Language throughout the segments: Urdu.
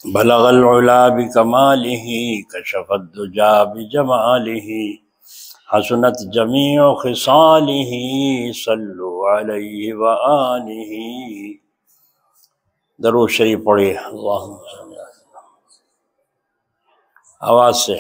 بلغ العلا بکمالہ کشف الدجا بجمالہ حسنت جمیع خصالہ صلو علیہ وآلہ۔ درود شریف پڑھیے اللہم صلی اللہ علیہ وسلم، آواز سے۔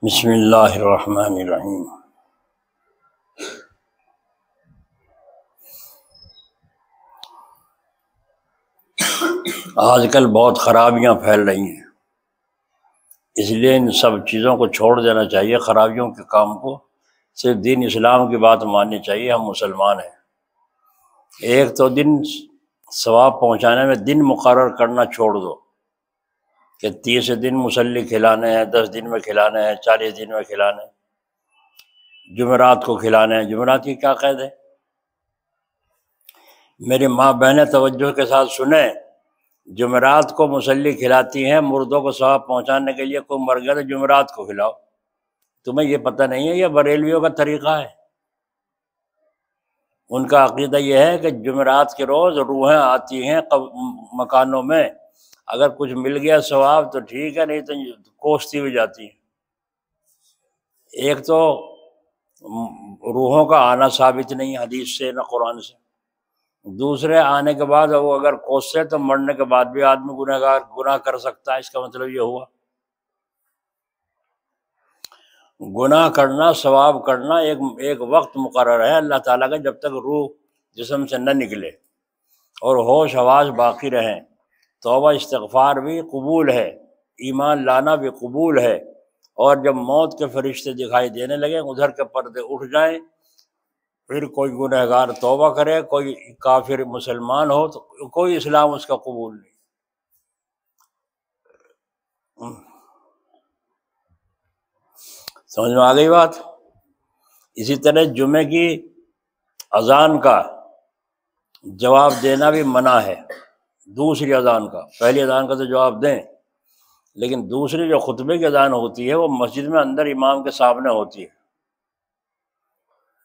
بسم اللہ الرحمن الرحیم۔ آج کل بہت خرابیاں پھیل رہی ہیں، اس لیے ان سب چیزوں کو چھوڑ دینا چاہیے، خرابیوں کے کام کو، صرف دین اسلام کی بات ماننی چاہیے۔ ہم مسلمان ہیں۔ ایک تو دن ثواب پہنچانے میں دن مقرر کرنا چھوڑ دو کہ 30 دن مصلی کھلانے ہیں، 10 دن میں کھلانے ہیں، 40 دن میں کھلانے ہیں، جمعرات کو کھلانے ہیں۔ جمعرات کی کیا قید ہے؟ میری ماں بہنیں توجہ کے ساتھ سنیں، جمعرات کو مصلی کھلاتی ہیں مردوں کو ثواب پہنچانے کے لیے۔ کوئی مر گیا تو جمعرات کو کھلاؤ۔ تمہیں یہ پتہ نہیں ہے یہ بریلویوں کا طریقہ ہے۔ ان کا عقیدہ یہ ہے کہ جمعرات کے روز روحیں آتی ہیں مکانوں میں، اگر کچھ مل گیا ثواب تو ٹھیک ہے، نہیں تو کوستی بھی جاتی ہیں۔ ایک تو روحوں کا آنا ثابت نہیں حدیث سے نہ قرآن سے، دوسرے آنے کے بعد وہ اگر کوسے تو مرنے کے بعد بھی آدمی گناہ کر سکتا ہے۔ اس کا مطلب یہ ہوا گناہ کرنا، ثواب کرنا ایک وقت مقرر ہے اللہ تعالیٰ کا، جب تک روح جسم سے نہ نکلے اور ہوش حواس باقی رہیں۔ توبہ استغفار بھی قبول ہے، ایمان لانا بھی قبول ہے، اور جب موت کے فرشتے دکھائی دینے لگیں، ادھر کے پردے اٹھ جائیں، پھر کوئی گنہگار توبہ کرے، کوئی کافر مسلمان ہو تو کوئی اسلام اس کا قبول نہیں۔ سمجھ میں آ گئی بات؟ اسی طرح جمعے کی اذان کا جواب دینا بھی منع ہے، دوسری اذان کا۔ پہلی اذان کا تو جواب دیں، لیکن دوسری جو خطبے کی اذان ہوتی ہے وہ مسجد میں اندر امام کے سامنے ہوتی ہے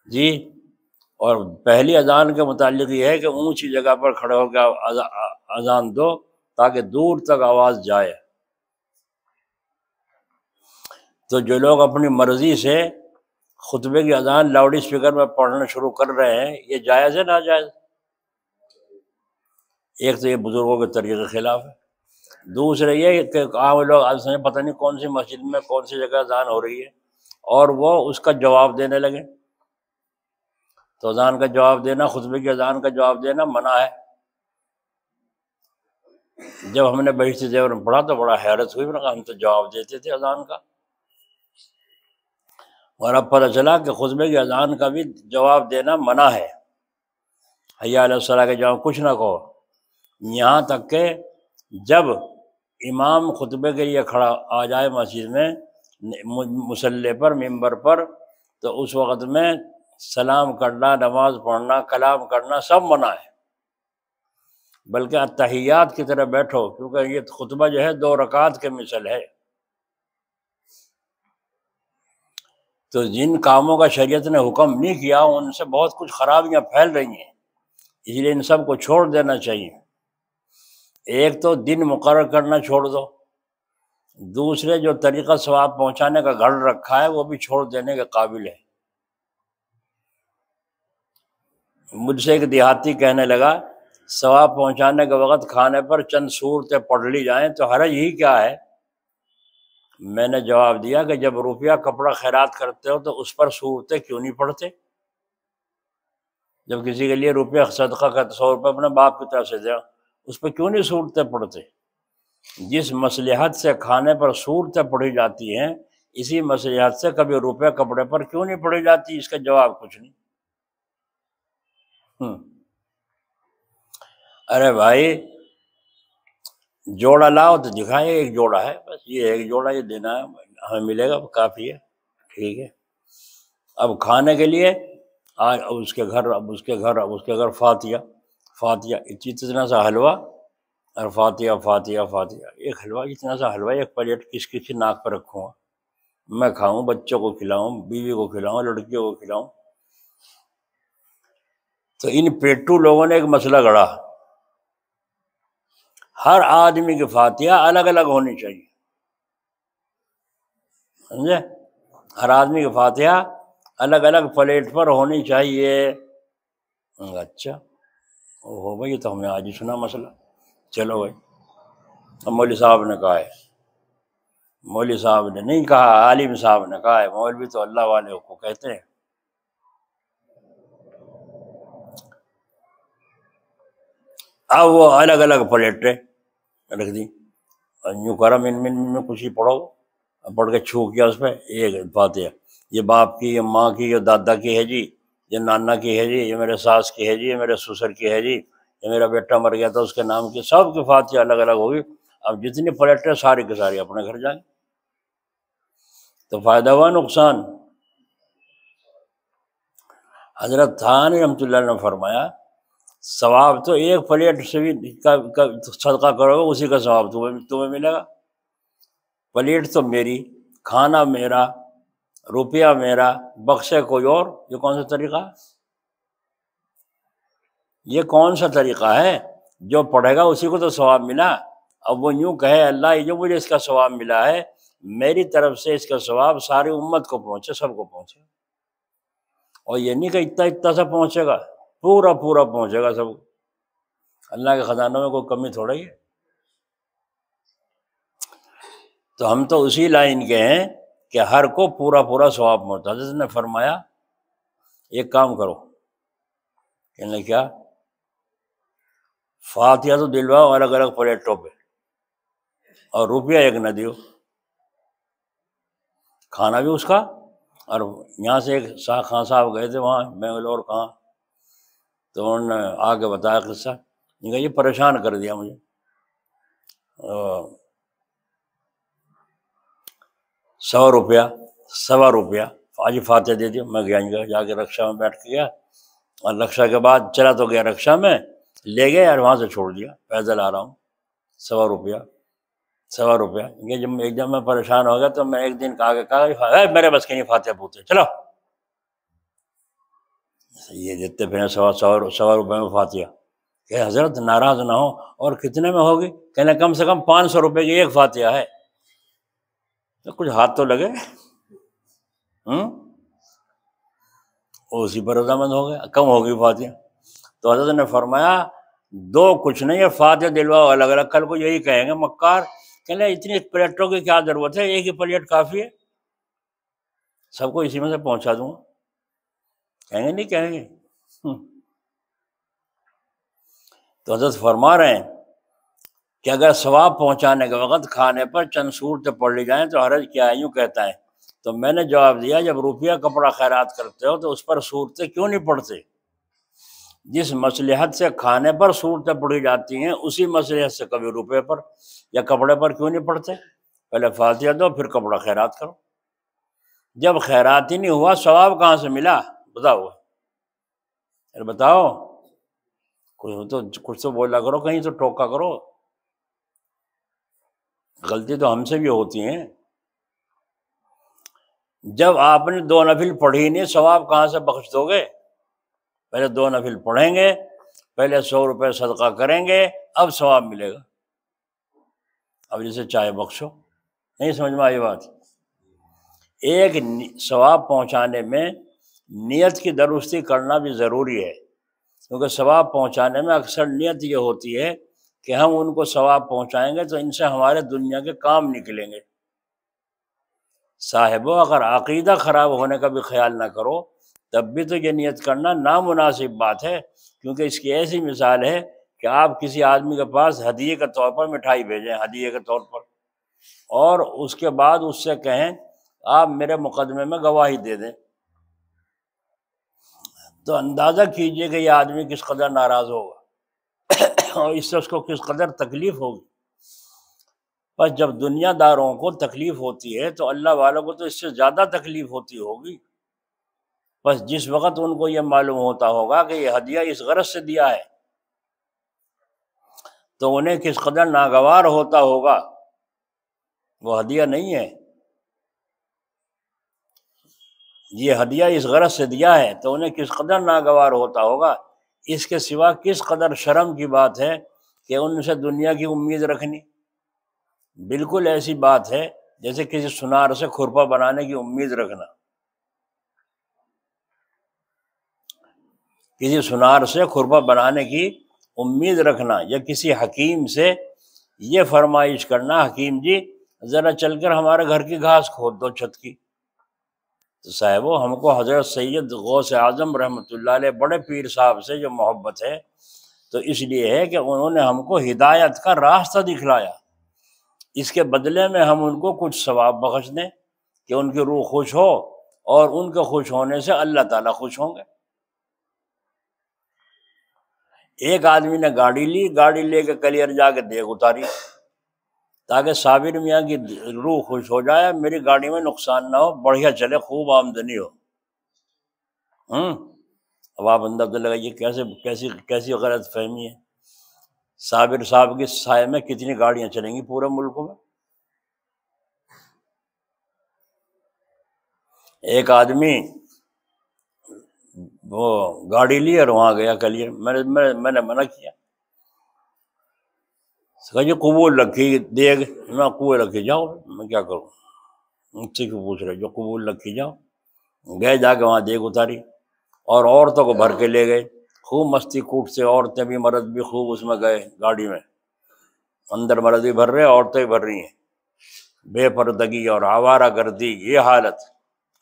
جی۔ اور پہلی اذان کے متعلق یہ ہے کہ اونچی جگہ پر کھڑے ہو کے اذان دو تاکہ دور تک آواز جائے۔ تو جو لوگ اپنی مرضی سے خطبے کی اذان لاؤڈ اسپیکر میں پڑھنا شروع کر رہے ہیں، یہ جائز ہے ناجائز؟ ایک تو یہ بزرگوں کے طریقے کے خلاف ہے، دوسرے یہ کہ عام لوگ آج سمجھے پتہ نہیں کون سی مسجد میں کون سی جگہ اذان ہو رہی ہے، اور وہ اس کا جواب دینے لگے۔ تو اذان کا جواب دینا، خطبے کی اذان کا جواب دینا منع ہے۔ جب ہم نے بہشتی زیور میں پڑھا تو بڑا حیرت ہوئی، میں نے کہا ہم تو جواب دیتے تھے اذان کا، اور اب پتہ چلا کہ خطبے کی اذان کا بھی جواب دینا منع ہے۔ حی علی الصلاۃ کے جواب کچھ نہ کہو، یہاں تک کہ جب امام خطبے کے لیے کھڑا آ جائے مسجد میں، مصلی پر، ممبر پر، تو اس وقت میں سلام کرنا، نماز پڑھنا، کلام کرنا سب منع ہے، بلکہ التحیات کی طرح بیٹھو، کیونکہ یہ خطبہ جو ہے 2 رکعت کے مثل ہے۔ تو جن کاموں کا شریعت نے حکم نہیں کیا ان سے بہت کچھ خرابیاں پھیل رہی ہیں، اس لیے ان سب کو چھوڑ دینا چاہیے۔ ایک تو دن مقرر کرنا چھوڑ دو، دوسرے جو طریقہ ثواب پہنچانے کا گھڑ رکھا ہے وہ بھی چھوڑ دینے کے قابل ہے۔ مجھ سے ایک دیہاتی کہنے لگا ثواب پہنچانے کے وقت کھانے پر چند سورتیں پڑھ لی جائیں تو حرج ہی کیا ہے؟ میں نے جواب دیا کہ جب روپیہ کپڑا خیرات کرتے ہو تو اس پر سورتیں کیوں نہیں پڑھتے؟ جب کسی کے لیے روپیہ صدقہ کرتے، 100 روپے اپنے باپ کی طرف سے دیا، اس پہ کیوں نہیں سورتیں پڑھتے؟ جس مصلحت سے کھانے پر سورتیں پڑھی جاتی ہیں، اسی مصلحت سے کبھی روپے کپڑے پر کیوں نہیں پڑھی جاتی؟ اس کا جواب کچھ نہیں۔ ارے بھائی جوڑا لاؤ تو دکھائے ایک جوڑا ہے، بس یہ ایک جوڑا یہ دینا ہے، ہمیں ملے گا کافی ہے، ٹھیک ہے۔ اب کھانے کے لیے آج اب اس کے گھر، اب اس کے گھر، اب اس کے گھر، فاتحہ فاتحہ، اتنا سا حلوہ اور فاتحہ فاتحہ فاتحہ۔ ایک حلوہ، اتنا سا حلوہ ایک پلیٹ کس کس کی ناک پر رکھوں گا میں، کھاؤں، بچوں کو کھلاؤں، بیوی کو کھلاؤں، لڑکیوں کو کھلاؤں۔ تو ان پیٹو لوگوں نے ایک مسئلہ گڑھا، ہر آدمی کی فاتحہ الگ الگ ہونی چاہیے، سمجھے؟ ہر آدمی کی فاتحہ الگ الگ پلیٹ پر ہونی چاہیے۔ اچھا، ہو بھائی، یہ تو ہم نے آج ہی سنا مسئلہ، چلو بھائی۔ اب مولوی صاحب نے کہا ہے، مولوی صاحب نے نہیں کہا، عالم صاحب نے کہا ہے، مولوی تو اللہ والے کو کہتے ہیں۔ اب وہ الگ الگ پلیٹیں رکھ دی، اور یوں کرا من کچھ ہی پڑھو، پڑھ کے چھو کیا اس پہ ایک فاتحہ، یہ باپ کی، یہ ماں کی، یہ دادا کی ہے جی، یہ نانا کی ہے جی، یہ میرے ساس کی ہے جی، یہ میرے سسر کی ہے جی، یہ میرا بیٹا مر گیا تھا اس کے نام کی، سب کی فاتحہ الگ الگ ہوگی۔ اب جتنی پلیٹیں ساری کی ساری اپنے گھر جائیں، تو فائدہ ہوا نقصان؟ حضرت تھانوی رحمۃ اللہ علیہ نے فرمایا ثواب تو ایک پلیٹ سے بھی صدقہ کرو گے اسی کا ثواب تمہیں ملے گا۔ پلیٹ تو میری، کھانا میرا، روپیہ میرا، بخشے کوئی اور، یہ کون سا طریقہ ہے؟ یہ کون سا طریقہ ہے؟ جو پڑھے گا اسی کو تو ثواب ملا۔ اب وہ یوں کہے اللہ یہ جو مجھے اس کا ثواب ملا ہے، میری طرف سے اس کا ثواب ساری امت کو پہنچے، سب کو پہنچے، اور یہ نہیں کہ اتنا اتنا سا پہنچے گا، پورا پورا پہنچے گا سب کو۔ اللہ کے خزانوں میں کوئی کمی تھوڑا ہی ہے۔ تو ہم تو اسی لائن کے ہیں کہ ہر کو پورا پورا ثواب پہنچتا۔ حضرت نے فرمایا ایک کام کرو، کہنے کیا؟ فاتحہ تو دلواؤ الگ الگ پلیٹوں پہ، اور روپیہ ایک نہ دیو، کھانا بھی اس کا۔ اور یہاں سے ایک خان صاحب گئے تھے وہاں بنگلور، کہاں، تو انہوں نے آ کے بتایا قصہ، یہ پریشان کر دیا مجھے۔ 100 روپیہ، 1.25 روپیہ، آج فاتحہ دے دیا۔ میں گیا، جا کے رکشا میں بیٹھ کے گیا، اور رکشا کے بعد چلا تو گیا، رکشا میں لے گئے اور وہاں سے چھوڑ دیا، پیدل آ رہا ہوں، 1.25 روپیہ، 1.25 روپیہ۔ یہ جب ایک دم میں پریشان ہو گیا تو میں ایک دن کہا میرے بس کے نہیں فاتحہ پوتے، چلو یہ دیتے پھر 1.25 روپے میں فاتحہ۔ کہ حضرت ناراض نہ ہو، اور کتنے میں ہوگی؟ کہنے کم سے کم 500 روپے کی ایک فاتحہ ہے۔ تو کچھ ہاتھ تو لگے، اسی پر رضامند ہو گیا، کم ہوگی فاتحہ۔ تو حضرت نے فرمایا دو کچھ نہیں ہے، فاتحہ دلواؤ الگ الگ۔ کل کو یہی کہیں گے مکار، کہنے اتنی پلیٹوں کی کیا ضرورت ہے، ایک ہی پلیٹ کافی ہے، سب کو اسی میں سے پہنچا دوں گا۔ کہیں گے نہیں کہیں گے؟ تو حضرت فرما رہے ہیں کہ اگر ثواب پہنچانے کے وقت کھانے پر چند صورتیں پڑھ لی جائیں تو حرج کیا ہے؟ یوں کہتا ہے۔ تو میں نے جواب دیا جب روپیہ کپڑا خیرات کرتے ہو تو اس پر صورتیں کیوں نہیں پڑھتے؟ جس مصلحت سے کھانے پر صورتیں پڑھی جاتی ہیں اسی مصلحت سے کبھی روپے پر یا کپڑے پر کیوں نہیں پڑھتے؟ پہلے فاتحہ دو پھر کپڑا خیرات کرو۔ جب خیرات ہی نہیں ہوا ثواب کہاں سے ملا؟ بتاؤ، بتاؤ، کچھ تو بولا کرو، کہیں تو ٹوکا کرو۔ غلطی تو ہم سے بھی ہوتی ہیں۔ جب آپ نے 2 نفل پڑھی نہیں، ثواب کہاں سے بخش دو گے؟ پہلے 2 نفل پڑھیں گے، پہلے 100 روپے صدقہ کریں گے، اب ثواب ملے گا۔ اب جیسے چائے بخشو، نہیں سمجھ میں آئی بات؟ ایک ثواب پہنچانے میں نیت کی درستی کرنا بھی ضروری ہے، کیونکہ ثواب پہنچانے میں اکثر نیت یہ ہوتی ہے کہ ہم ان کو ثواب پہنچائیں گے تو ان سے ہمارے دنیا کے کام نکلیں گے۔ صاحبو، اگر عقیدہ خراب ہونے کا بھی خیال نہ کرو تب بھی تو یہ نیت کرنا نامناسب بات ہے، کیونکہ اس کی ایسی مثال ہے کہ آپ کسی آدمی کے پاس ہدیے کے طور پر مٹھائی بھیجیں، ہدیے کے طور پر، اور اس کے بعد اس سے کہیں آپ میرے مقدمے میں گواہی دے دیں، تو اندازہ کیجئے کہ یہ آدمی کس قدر ناراض ہوگا اور اس سے اس کو کس قدر تکلیف ہوگی۔ بس جب دنیا داروں کو تکلیف ہوتی ہے تو اللہ والوں کو تو اس سے زیادہ تکلیف ہوتی ہوگی۔ بس جس وقت ان کو یہ معلوم ہوتا ہوگا کہ یہ ہدیہ اس غرض سے دیا ہے تو انہیں کس قدر ناگوار ہوتا ہوگا، وہ ہدیہ نہیں ہے، یہ ہدیہ اس غرض سے دیا ہے تو انہیں کس قدر ناگوار ہوتا ہوگا۔ اس کے سوا کس قدر شرم کی بات ہے کہ ان سے دنیا کی امید رکھنی، بالکل ایسی بات ہے جیسے کسی سنار سے کھرپا بنانے کی امید رکھنا، کسی سنار سے کھرپا بنانے کی امید رکھنا، یا کسی حکیم سے یہ فرمائش کرنا، حکیم جی ذرا چل کر ہمارے گھر کی گھاس کھود دو چھت کی۔ تو صاحبو ہم کو حضرت سید غوث اعظم رحمۃ اللہ علیہ بڑے پیر صاحب سے جو محبت ہے تو اس لیے ہے کہ انہوں نے ہم کو ہدایت کا راستہ دکھلایا، اس کے بدلے میں ہم ان کو کچھ ثواب بخش دیں کہ ان کی روح خوش ہو، اور ان کے خوش ہونے سے اللہ تعالیٰ خوش ہوں گے۔ ایک آدمی نے گاڑی لی، گاڑی لے کے کلیئر جا کے دیگ اتاری تاکہ صابر میاں کی روح خوش ہو جائے، میری گاڑی میں نقصان نہ ہو، بڑھیا چلے، خوب آمدنی ہو۔ اب آپ اندازہ لگائیے کیسی غلط فہمی ہے۔ صابر صاحب کی سائے میں کتنی گاڑیاں چلیں گی پورے ملک میں۔ ایک آدمی وہ گاڑی لی اور وہاں گیا کلیئر، میں نے منع کیا، کہا جی قبول رکھی دیگ، میں قبول رکھی جاؤ، میں کیا کروں، مجھ سے کیوں پوچھ رہے، جو قبول رکھی جاؤ۔ گئے، جا کے وہاں دیگ اتاری اور عورتوں کو بھر کے لے گئے، خوب مستی کوٹ سے، عورتیں بھی مرد بھی خوب اس میں گئے گاڑی میں، اندر مرد بھی بھر رہے، عورتیں بھی بھر رہی ہیں، بے پردگی اور آوارہ گردی، یہ حالت۔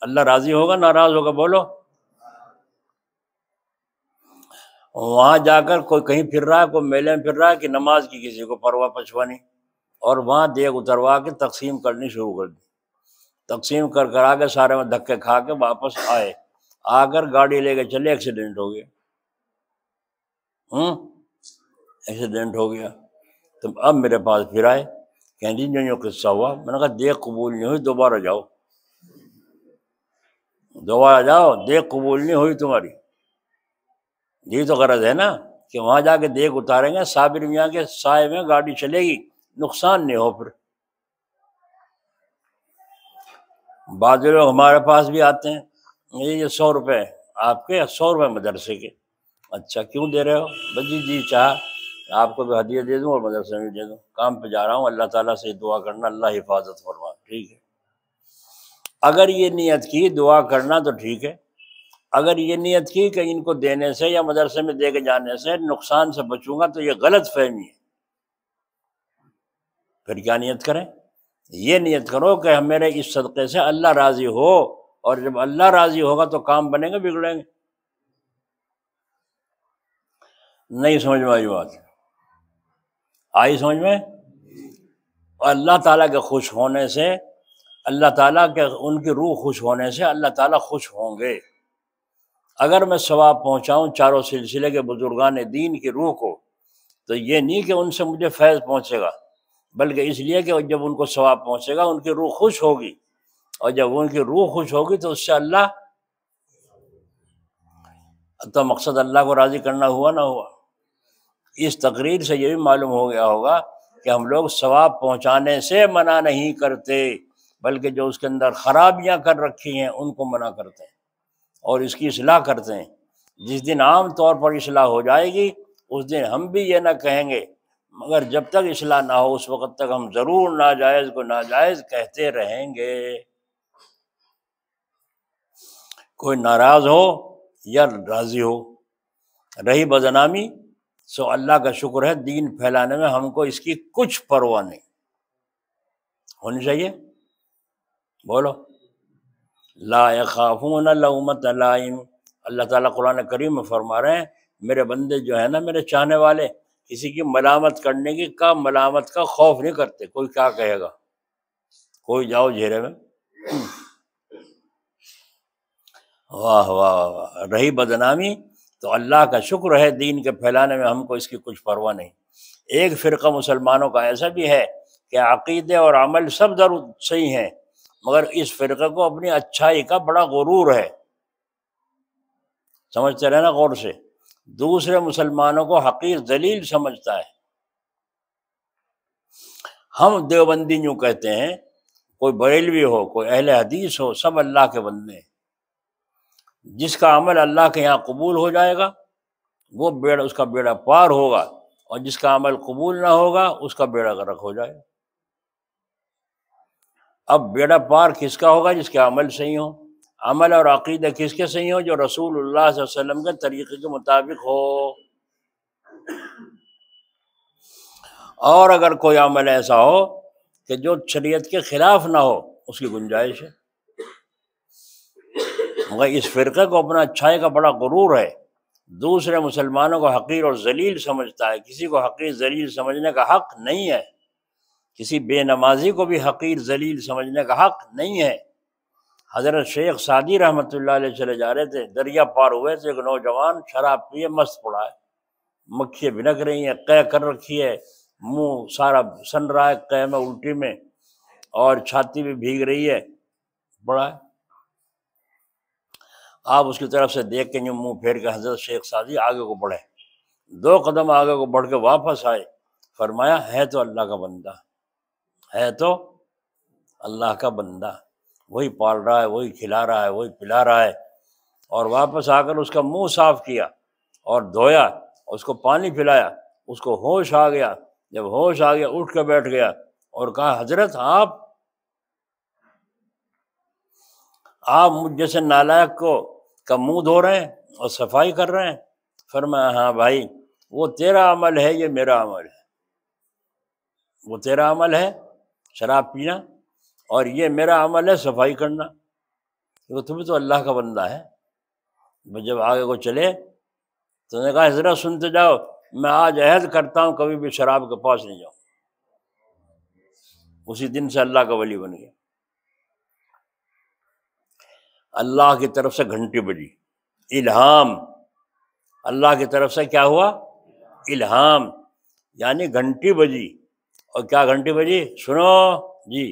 اللہ راضی ہوگا ناراض ہوگا بولو؟ وہاں جا کر کوئی کہیں پھر رہا ہے، کوئی میلے میں پھر رہا ہے کہ نماز کی کسی کو پرواہ پچھوا نہیں، اور وہاں دیگ اتروا کے تقسیم کرنی شروع کر دی۔ تقسیم کر آ کے سارے میں دھکے کھا کے واپس آئے، آ کر گاڑی لے کے چلے، ایکسیڈنٹ ہو گیا۔ ایکسیڈنٹ ہو گیا تو اب میرے پاس پھر آئے، کہیں جی جو قصہ ہوا، میں نے کہا دیگ قبول نہیں ہوئی، دوبارہ جاؤ، دوبارہ جاؤ، دیگ قبول نہیں ہوئی تمہاری۔ یہی تو غرض ہے نا کہ وہاں جا کے دیگ اتاریں گے، صابر میاں کے سائے میں گاڑی چلے گی، نقصان نہیں ہو۔ پھر بعض لوگ ہمارے پاس بھی آتے ہیں، یہ 100 روپے آپ کے، 100 روپے مدرسے کے۔ اچھا کیوں دے رہے ہو؟ بس جی چاہا آپ کو بھی ہدیہ دے دوں اور مدرسے میں دے دوں، کام پہ جا رہا ہوں، اللہ تعالیٰ سے دعا کرنا اللہ حفاظت فرما، ٹھیک ہے۔ اگر یہ نیت کی دعا کرنا تو ٹھیک ہے، اگر یہ نیت کی کہ ان کو دینے سے یا مدرسے میں دے کے جانے سے نقصان سے بچوں گا تو یہ غلط فہمی ہے۔ پھر کیا نیت کریں؟ یہ نیت کرو کہ میرے اس صدقے سے اللہ راضی ہو، اور جب اللہ راضی ہوگا تو کام بنے گے بگڑیں گے؟ نہیں سمجھ میں آئی بات؟ آئی سمجھ میں؟ اور اللہ تعالیٰ کے خوش ہونے سے، اللہ تعالیٰ کے ان کی روح خوش ہونے سے اللہ تعالیٰ خوش ہوں گے۔ اگر میں ثواب پہنچاؤں چاروں سلسلے کے بزرگان دین کی روح کو تو یہ نہیں کہ ان سے مجھے فیض پہنچے گا، بلکہ اس لیے کہ جب ان کو ثواب پہنچے گا ان کی روح خوش ہوگی، اور جب ان کی روح خوش ہوگی تو اس سے اللہ، تو مقصد اللہ کو راضی کرنا ہوا نہ ہوا۔ اس تقریر سے یہ بھی معلوم ہو گیا ہوگا کہ ہم لوگ ثواب پہنچانے سے منع نہیں کرتے، بلکہ جو اس کے اندر خرابیاں کر رکھی ہیں ان کو منع کرتے ہیں اور اس کی اصلاح کرتے ہیں۔ جس دن عام طور پر اصلاح ہو جائے گی اس دن ہم بھی یہ نہ کہیں گے، مگر جب تک اصلاح نہ ہو اس وقت تک ہم ضرور ناجائز کو ناجائز کہتے رہیں گے۔ کوئی ناراض ہو یا راضی ہو، رہی بدنامی سو اللہ کا شکر ہے، دین پھیلانے میں ہم کو اس کی کچھ پرواہ نہیں ہونی چاہیے۔ بولو لا یخافون لومۃ لائم۔ اللہ تعالیٰ قرآن کریم میں فرما رہے ہیں میرے بندے جو ہے نا، میرے چاہنے والے، کسی کی ملامت کرنے کی کا ملامت کا خوف نہیں کرتے، کوئی کیا کہے گا، کوئی جاؤ جھیرے میں۔ واہ واہ واہ۔ رہی بدنامی تو اللہ کا شکر ہے، دین کے پھیلانے میں ہم کو اس کی کچھ پرواہ نہیں۔ ایک فرقہ مسلمانوں کا ایسا بھی ہے کہ عقیدے اور عمل سب ضرور صحیح ہیں، مگر اس فرقے کو اپنی اچھائی کا بڑا غرور ہے، سمجھتے رہنا غور سے، دوسرے مسلمانوں کو حقیر ذلیل سمجھتا ہے۔ ہم دیوبندی یوں کہتے ہیں، کوئی بریلوی ہو، کوئی اہل حدیث ہو، سب اللہ کے بندے ہیں۔ جس کا عمل اللہ کے یہاں قبول ہو جائے گا وہ بیڑا، اس کا بیڑا پار ہوگا، اور جس کا عمل قبول نہ ہوگا اس کا بیڑا غرق ہو جائے گا۔ اب بیڑا پار کس کا ہوگا؟ جس کے عمل صحیح ہو، عمل اور عقیدہ کس کے صحیح ہو؟ جو رسول اللہ صلی اللہ علیہ وسلم کے طریقے کے مطابق ہو۔ اور اگر کوئی عمل ایسا ہو کہ جو شریعت کے خلاف نہ ہو، اس کی گنجائش ہے۔ مگر اس فرقے کو اپنا اچھائی کا بڑا غرور ہے، دوسرے مسلمانوں کو حقیر اور ذلیل سمجھتا ہے۔ کسی کو حقیر ذلیل سمجھنے کا حق نہیں ہے، کسی بے نمازی کو بھی حقیر ذلیل سمجھنے کا حق نہیں ہے۔ حضرت شیخ سعدی رحمۃ اللہ علیہ چلے جا رہے تھے، دریا پار ہوئے تھے، ایک نوجوان شراب پیے مست پڑا ہے، مکھیاں بھنک رہی ہیں، قے کر رکھی ہے، منہ سارا سن رہا ہے قے میں، الٹی میں، اور چھاتی بھی بھیگ رہی ہے، پڑا ہے۔ آپ اس کی طرف سے دیکھ کے یوں منہ پھیر کے حضرت شیخ سعدی آگے کو بڑھے، 2 قدم آگے کو بڑھ کے واپس آئے، فرمایا ہے تو اللہ کا بندہ، ہے تو اللہ کا بندہ، وہی پال رہا ہے، وہی کھلا رہا ہے، وہی پلا رہا ہے۔ اور واپس آ کر اس کا منہ صاف کیا اور دھویا، اس کو پانی پلایا، اس کو ہوش آ گیا۔ جب ہوش آ گیا اٹھ کے بیٹھ گیا اور کہا حضرت آپ مجھ جیسے نالائق کو کا منہ دھو رہے ہیں اور صفائی کر رہے ہیں؟ فرمایا ہاں بھائی، وہ تیرا عمل ہے، یہ میرا عمل ہے۔ وہ تیرا عمل ہے شراب پینا، اور یہ میرا عمل ہے صفائی کرنا، کیونکہ تم تو اللہ کا بندہ ہے۔ میں جب آگے کو چلے تو نے کہا حضرت سنتے جاؤ، میں آج عہد کرتا ہوں کبھی بھی شراب کے پاس نہیں جاؤں۔ اسی دن سے اللہ کا ولی بن گیا۔ اللہ کی طرف سے گھنٹی بجی، الہام، اللہ کی طرف سے کیا ہوا؟ الہام، یعنی گھنٹی بجی۔ اور کیا گھنٹی بجی؟ سنو جی،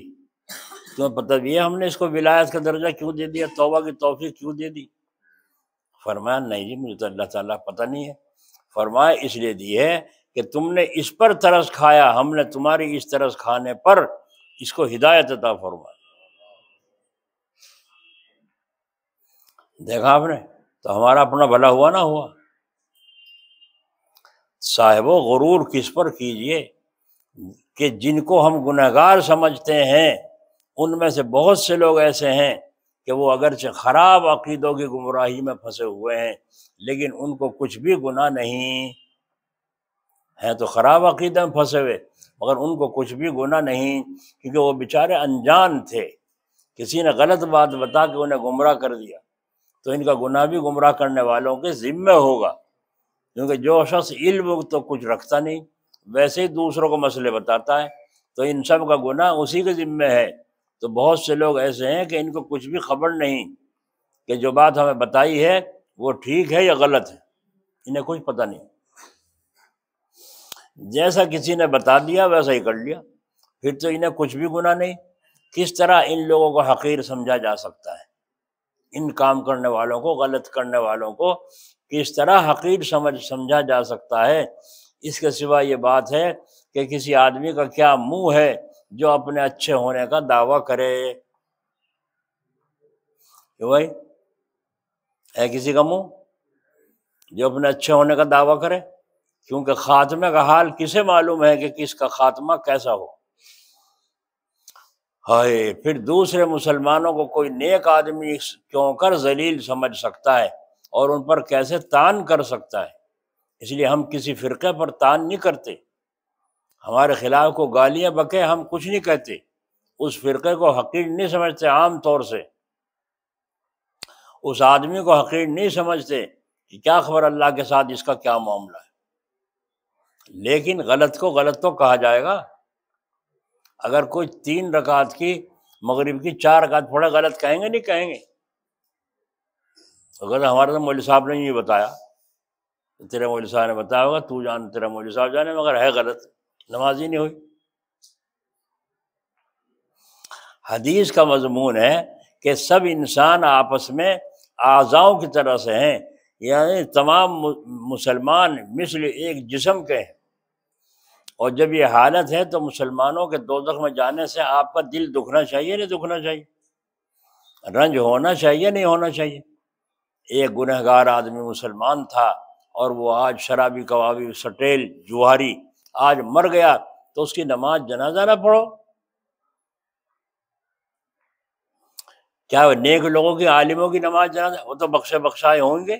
تمہیں پتہ بھی ہے ہم نے اس کو ولایت کا درجہ کیوں دے دیا، توبہ کی توفیق کیوں دے دی؟ فرمایا نہیں جی، مجھے تو اللہ تعالیٰ پتہ نہیں ہے۔ فرمایا اس لیے دی ہے کہ تم نے اس پر ترس کھایا، ہم نے تمہاری اس ترس کھانے پر اس کو ہدایت عطا فرمایا۔ دیکھا آپ نے، تو ہمارا اپنا بھلا ہوا نہ ہوا؟ صاحب و غرور کس پر کیجئے کہ جن کو ہم گنہگار سمجھتے ہیں ان میں سے بہت سے لوگ ایسے ہیں کہ وہ اگرچہ خراب عقیدوں کی گمراہی میں پھنسے ہوئے ہیں لیکن ان کو کچھ بھی گناہ نہیں ہے، تو خراب عقیدے میں پھنسے ہوئے مگر ان کو کچھ بھی گناہ نہیں، کیونکہ وہ بیچارے انجان تھے، کسی نے غلط بات بتا کے انہیں گمراہ کر دیا، تو ان کا گناہ بھی گمراہ کرنے والوں کے ذمہ ہوگا، کیونکہ جو شخص علم تو کچھ رکھتا نہیں، ویسے ہی دوسروں کو مسئلے بتاتا ہے، تو ان سب کا گناہ اسی کے ذمہ ہے۔ تو بہت سے لوگ ایسے ہیں کہ ان کو کچھ بھی خبر نہیں کہ جو بات ہمیں بتائی ہے وہ ٹھیک ہے یا غلط ہے، انہیں کچھ پتہ نہیں، جیسا کسی نے بتا دیا ویسا ہی کر لیا، پھر تو انہیں کچھ بھی گناہ نہیں۔ کس طرح ان لوگوں کو حقیر سمجھا جا سکتا ہے؟ ان کام کرنے والوں کو، غلط کرنے والوں کو کس طرح حقیر سمجھا جا سکتا ہے؟ اس کے سوا یہ بات ہے کہ کسی آدمی کا کیا منہ ہے جو اپنے اچھے ہونے کا دعویٰ کرے؟ کہ بھائی ہے کسی کا منہ جو اپنے اچھے ہونے کا دعویٰ کرے؟ کیونکہ خاتمے کا حال کسے معلوم ہے کہ کس کا خاتمہ کیسا ہو؟ ہائے، پھر دوسرے مسلمانوں کو کوئی نیک آدمی کیوں کر ذلیل سمجھ سکتا ہے اور ان پر کیسے طعن کر سکتا ہے؟ اس لیے ہم کسی فرقے پر طعن نہیں کرتے، ہمارے خلاف کو گالیاں بکے ہم کچھ نہیں کہتے، اس فرقے کو حقیر نہیں سمجھتے، عام طور سے اس آدمی کو حقیر نہیں سمجھتے کہ کیا خبر اللہ کے ساتھ اس کا کیا معاملہ ہے، لیکن غلط کو غلط تو کہا جائے گا۔ اگر کوئی 3 رکعت کی مغرب کی 4 رکعت پڑھے، غلط کہیں گے نہیں کہیں گے؟ اگر ہمارے تو مولوی صاحب نے یہ بتایا، تیرے مولوی صاحب نے بتایا ہوگا، تو جان، تیرا مولوی صاحب جانے، مگر ہے غلط، نماز ہی نہیں ہوئی۔ حدیث کا مضمون ہے کہ سب انسان آپس میں اعضاؤں کی طرح سے ہیں، یعنی تمام مسلمان مثل ایک جسم کے ہیں، اور جب یہ حالت ہے تو مسلمانوں کے دوزخ میں جانے سے آپ کا دل دکھنا چاہیے نہیں دکھنا چاہیے، رنج ہونا چاہیے نہیں ہونا چاہیے؟ ایک گنہگار آدمی مسلمان تھا اور وہ آج شرابی کبابی سٹیل جوہری آج مر گیا، تو اس کی نماز جنازہ نہ پڑھو؟ کیا وہ نیک لوگوں کی عالموں کی نماز جنازہ؟ وہ تو بخشے بخشائے ہوں گے،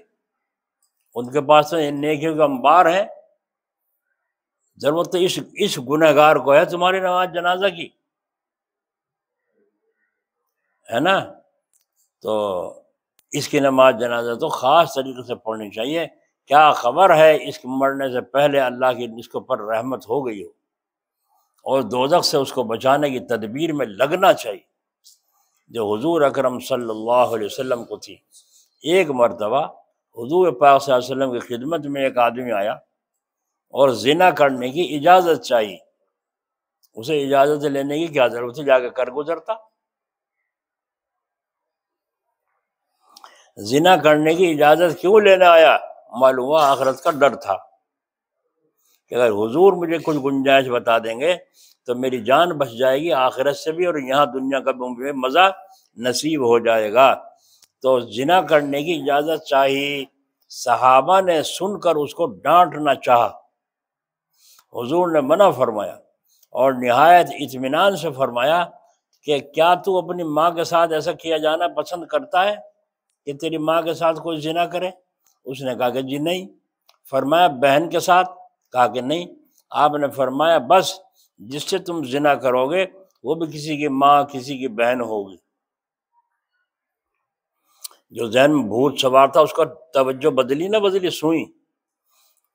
ان کے پاس تو نیکیوں کا انبار ہے، ضرورت تو اس گنہگار کو ہے تمہاری نماز جنازہ کی، ہے نا؟ تو اس کی نماز جنازہ تو خاص طریقے سے پڑھنی چاہیے۔ کیا خبر ہے اس کے مرنے سے پہلے اللہ کی اس کے اوپر رحمت ہو گئی ہو، اور دوزخ سے اس کو بچانے کی تدبیر میں لگنا چاہیے، جو حضور اکرم صلی اللہ علیہ وسلم کو تھی۔ ایک مرتبہ حضور پاک صلی اللہ علیہ وسلم کی خدمت میں ایک آدمی آیا اور زنا کرنے کی اجازت چاہیے، اسے اجازت لینے کی کیا ضرورت ہے، جا کے کر گزرتا۔ زنا کرنے کی اجازت کیوں لینے آیا؟ معلوم ہوا آخرت کا ڈر تھا کہ اگر حضور مجھے کچھ گنجائش بتا دیں گے تو میری جان بچ جائے گی آخرت سے بھی، اور یہاں دنیا کا بھی مجھے مزہ نصیب ہو جائے گا۔ تو زنا کرنے کی اجازت چاہی، صحابہ نے سن کر اس کو ڈانٹنا چاہا، حضور نے منع فرمایا اور نہایت اطمینان سے فرمایا کہ کیا تو اپنی ماں کے ساتھ ایسا کیا جانا پسند کرتا ہے کہ تیری ماں کے ساتھ کوئی زنا کرے؟ اس نے کہا کہ جی نہیں۔ فرمایا بہن کے ساتھ؟ کہا کہ نہیں۔ آپ نے فرمایا بس جس سے تم زنا کرو گے وہ بھی کسی کی ماں کسی کی بہن ہوگی۔ جو ذہن میں بھوت سوار تھا اس کا توجہ بدلی نہ بدلی، سوئی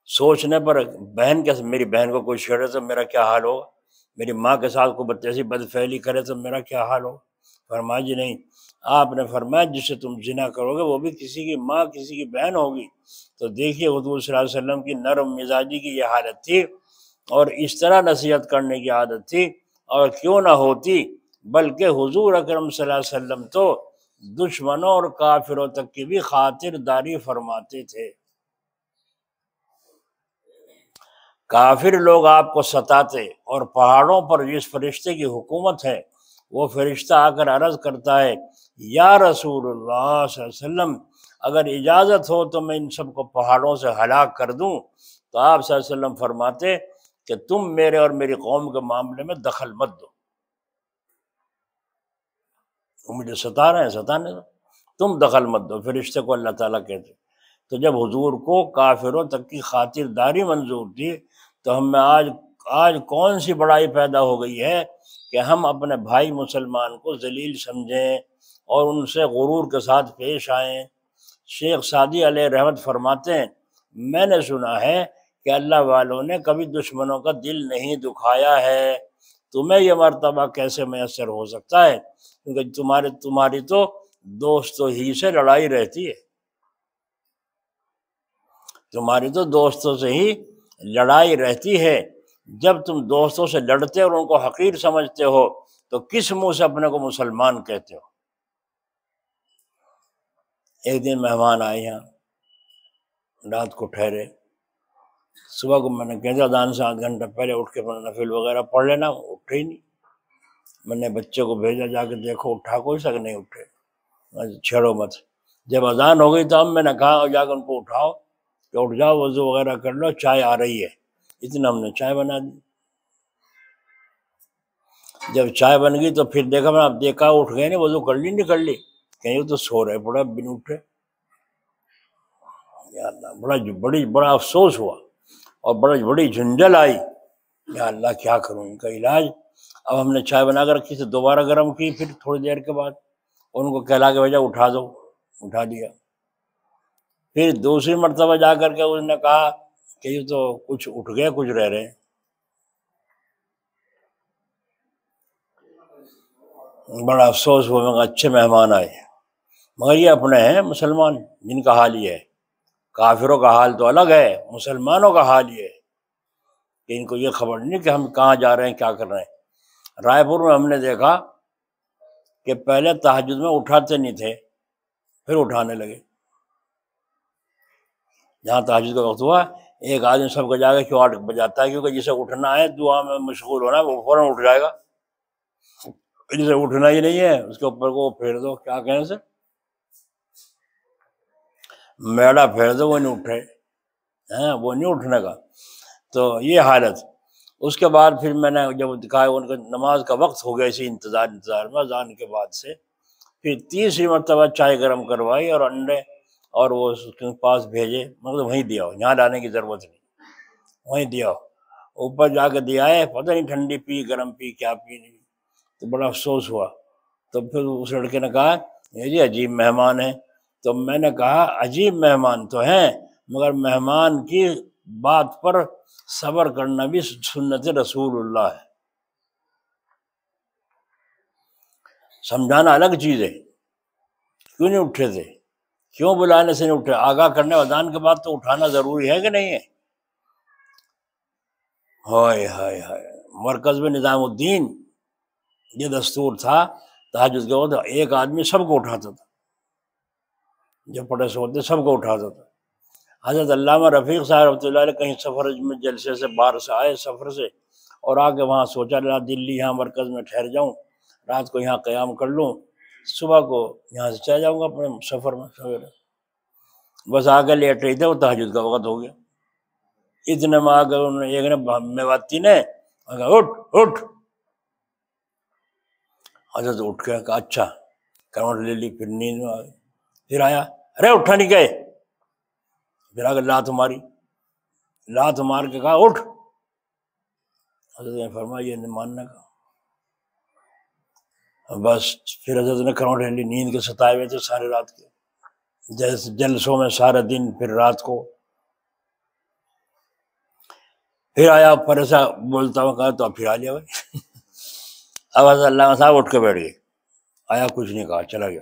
سوچنے پر بہن کے، میری بہن کو کوئی چھیڑے تو میرا کیا حال ہوگا، میری ماں کے ساتھ کوئی ایسی بدفعلی کرے تو میرا کیا حال ہوگا؟ فرمایا جی نہیں۔ آپ نے فرمایا جس سے تم زنا کرو گے وہ بھی کسی کی ماں کسی کی بہن ہوگی۔ تو دیکھیے حضور صلی اللہ علیہ وسلم کی نرم مزاجی کی یہ حالت تھی، اور اس طرح نصیحت کرنے کی عادت تھی، اور کیوں نہ ہوتی، بلکہ حضور اکرم صلی اللہ علیہ وسلم تو دشمنوں اور کافروں تک کی بھی خاطر داری فرماتے تھے۔ کافر لوگ آپ کو ستاتے، اور پہاڑوں پر جس فرشتے کی حکومت ہے وہ فرشتہ آ کر عرض کرتا ہے یا رسول اللہ صلی اللہ علیہ وسلم اگر اجازت ہو تو میں ان سب کو پہاڑوں سے ہلاک کر دوں، تو آپ صلی اللہ علیہ وسلم فرماتے کہ تم میرے اور میری قوم کے معاملے میں دخل مت دو، وہ مجھے ستا رہے ہیں ستانے دو، تم دخل مت دو، فرشتے کو اللہ تعالیٰ کہتے۔ تو جب حضور کو کافروں تک کی خاطر داری منظور تھی تو ہم میں آج کون سی بڑائی پیدا ہو گئی ہے کہ ہم اپنے بھائی مسلمان کو ذلیل سمجھیں اور ان سے غرور کے ساتھ پیش آئیں۔ شیخ سعدی علیہ رحمت فرماتے ہیں میں نے سنا ہے کہ اللہ والوں نے کبھی دشمنوں کا دل نہیں دکھایا ہے، تمہیں یہ مرتبہ کیسے میسر ہو سکتا ہے؟ کیونکہ تمہاری تو دوستوں ہی سے لڑائی رہتی ہے، تمہاری تو دوستوں سے ہی لڑائی رہتی ہے۔ جب تم دوستوں سے لڑتے اور ان کو حقیر سمجھتے ہو تو کس منہ سے اپنے کو مسلمان کہتے ہو؟ ایک دن مہمان آئے یہاں، رات کو ٹھہرے، صبح کو میں نے کہا اذان سے 8 گھنٹہ پہلے اٹھ کے اپنا نفل وغیرہ پڑھ لینا، اٹھے ہی نہیں۔ میں نے بچے کو بھیجا جا کے دیکھو اٹھا کوئی سک نہیں اٹھے، چھیڑو مت۔ جب اذان ہو گئی تو اب میں نے کہا جا کے ان کو اٹھاؤ کہ اٹھ جاؤ وضو وغیرہ کر لو، چائے آ رہی ہے۔ اتنا ہم نے چائے بنا دی۔ جب چائے بن گئی تو پھر دیکھا میں، اب دیکھا اٹھ گئے نہیں، وضو کر لی نہیں کر لی، کہیں تو سو رہے پڑا بن اٹھے۔ یا اللہ بڑا افسوس ہوا اور بڑی جھنجھل آئی، یا اللہ کیا کروں ان کا علاج۔ اب ہم نے چائے بنا کر رکھی، سے دوبارہ گرم کی، پھر تھوڑی دیر کے بعد ان کو کہلا کے بھیجا اٹھا دو، اٹھا دیا۔ پھر دوسری مرتبہ جا کر کے اس نے کہا کہ یہ تو کچھ اٹھ گئے کچھ رہ رہے ہیں۔ بڑا افسوس ہوا، مگر اچھے مہمان آئے، مگر یہ اپنے ہیں مسلمان جن کا حال یہ ہے، کافروں کا حال تو الگ ہے، مسلمانوں کا حال یہ ہے کہ ان کو یہ خبر نہیں کہ ہم کہاں جا رہے ہیں کیا کر رہے ہیں۔ رائے پور میں ہم نے دیکھا کہ پہلے تہجد میں اٹھاتے نہیں تھے، پھر اٹھانے لگے، جہاں تہجد کا وقت ہوا ایک آدمی سب کو جا کے کیوں 8 بجاتا ہے، کیونکہ جسے اٹھنا ہے دعا میں مشغول ہونا ہے وہ فوراً اٹھ جائے گا، جسے اٹھنا ہی نہیں ہے اس کے اوپر کو پھیر دو، کیا کہیں سے میڑا پھیر دو، وہ نہیں اٹھے، وہ نہیں اٹھنے کا۔ تو یہ حالت۔ اس کے بعد پھر میں نے جب دکھایا ان کو نماز کا وقت ہو گیا، اسی انتظار میں اذان کے بعد سے پھر تیسری مرتبہ چائے گرم کروائی اور انڈے اور وہ اس کے پاس بھیجے، مطلب وہیں دیا ہو، یہاں لانے کی ضرورت نہیں، وہیں دیا ہو۔ اوپر جا کے دیا ہے، پتہ نہیں ٹھنڈی پی گرم پی کیا پی نہیں، تو بڑا افسوس ہوا۔ تو پھر اس لڑکے نے کہا یہ جی عجیب مہمان ہے۔ تو میں نے کہا عجیب مہمان تو ہیں، مگر مہمان کی بات پر صبر کرنا بھی سنت رسول اللہ ہے، سمجھانا الگ چیز ہے۔ کیوں نہیں اٹھے تھے، کیوں بلانے سے نہیں اٹھے؟ آگاہ کرنے اذان کے بعد تو اٹھانا ضروری ہے کہ نہیں ہے؟ ہائے ہائے ہائے، مرکز میں نظام الدین یہ دستور تھا، تہجد کے وقت ایک آدمی سب کو اٹھاتا تھا، جب پڑے سوتے سب کو اٹھاتا تھا۔ حضرت علامہ رفیق صاحب رحمۃ اللہ علیہ کہیں سفر میں جلسے سے باہر سے آئے، سفر سے، اور آ کے وہاں سوچا دلی یہاں مرکز میں ٹھہر جاؤں، رات کو یہاں قیام کر لوں، صبح کو یہاں سے چلا جاؤں گا اپنے سفر میں سویرے۔ بس آ کے لیٹ رہی تھے، وہ تہجد کا وقت ہو گیا۔ اتنے میں آ کے انہوں نے ایک نے میواتی نے کہا اٹھ اٹھ، حضرت اٹھ کے کہا اچھا، کروٹ لے لی، پھر نیند میں آ گئی، پھر آیا ارے اٹھا نہیں گئے، پھر آ کے لات ماری، لات مار کے کہا اٹھ، حضرت نے فرمایا یہ نہیں ماننے کا۔ بس پھر حضرت نے کروٹ لے لی، نیند کے ستائے ہوئے تھے سارے رات کے، جیسے جلسوں میں سارا دن، پھر رات کو پھر آیا اوپر ایسا بولتا ہوا، کہا تو اب پھر آ لیا بھائی۔ اب حضرت علامہ صاحب اٹھ کے بیٹھ گئے، آیا کچھ نہیں کہا، چلا گیا۔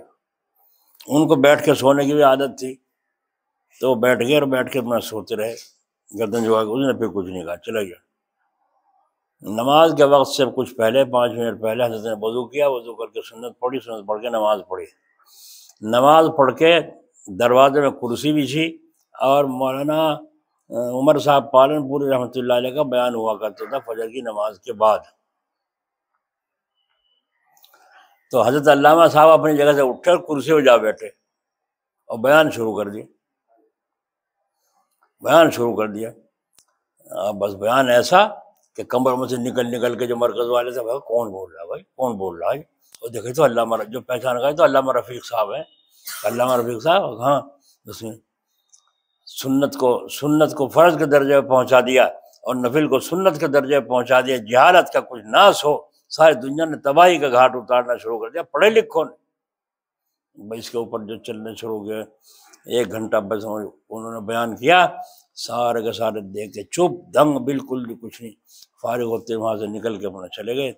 ان کو بیٹھ کے سونے کی بھی عادت تھی، تو وہ بیٹھ گئے اور بیٹھ کے اپنا سوتے رہے، گردن جھکا کے، اس نے پھر کچھ نہیں کہا، چلا گیا۔ نماز کے وقت سے کچھ پہلے 5 منٹ پہلے حضرت نے وضو کیا، وضو کر کے سنت پڑھی، سنت پڑھ کے نماز پڑھی، نماز پڑھ کے دروازے میں کرسی بچھی، اور مولانا عمر صاحب پالن پوری رحمۃ اللہ علیہ کا بیان ہوا کرتا تھا فجر کی نماز کے بعد۔ تو حضرت علامہ صاحب اپنی جگہ سے اٹھے اور کرسی پہ جا بیٹھے اور بیان شروع کر دیا، بیان شروع کر دیا۔ بس بیان ایسا کہ کمر میں سے نکل کے جو مرکز والے تھے، بھائی کون بول رہا ہے، بھائی کون بول رہا ہے؟ اور دیکھے تو علامہ جو پہچان گئے تو علامہ رفیق صاحب ہیں، علامہ رفیق صاحب، ہاں۔ اس نے سنت کو فرض کے درجے پہ پہنچا دیا اور نفل کو سنت کے درجے پہ پہنچا دیا۔ جہالت کا کچھ ناس ہو، ساری دنیا نے تباہی کا گھاٹ اتارنا شروع کر دیا پڑھے لکھوں نے۔ بھائی اس کے اوپر جو چلنے شروع ہو گئے، 1 گھنٹہ بس انہوں نے بیان کیا، سارے کے سارے دیکھ کے چپ دنگ، بالکل بھی کچھ نہیں، فارغ ہوتے وہاں سے نکل کے اپنا چلے گئے۔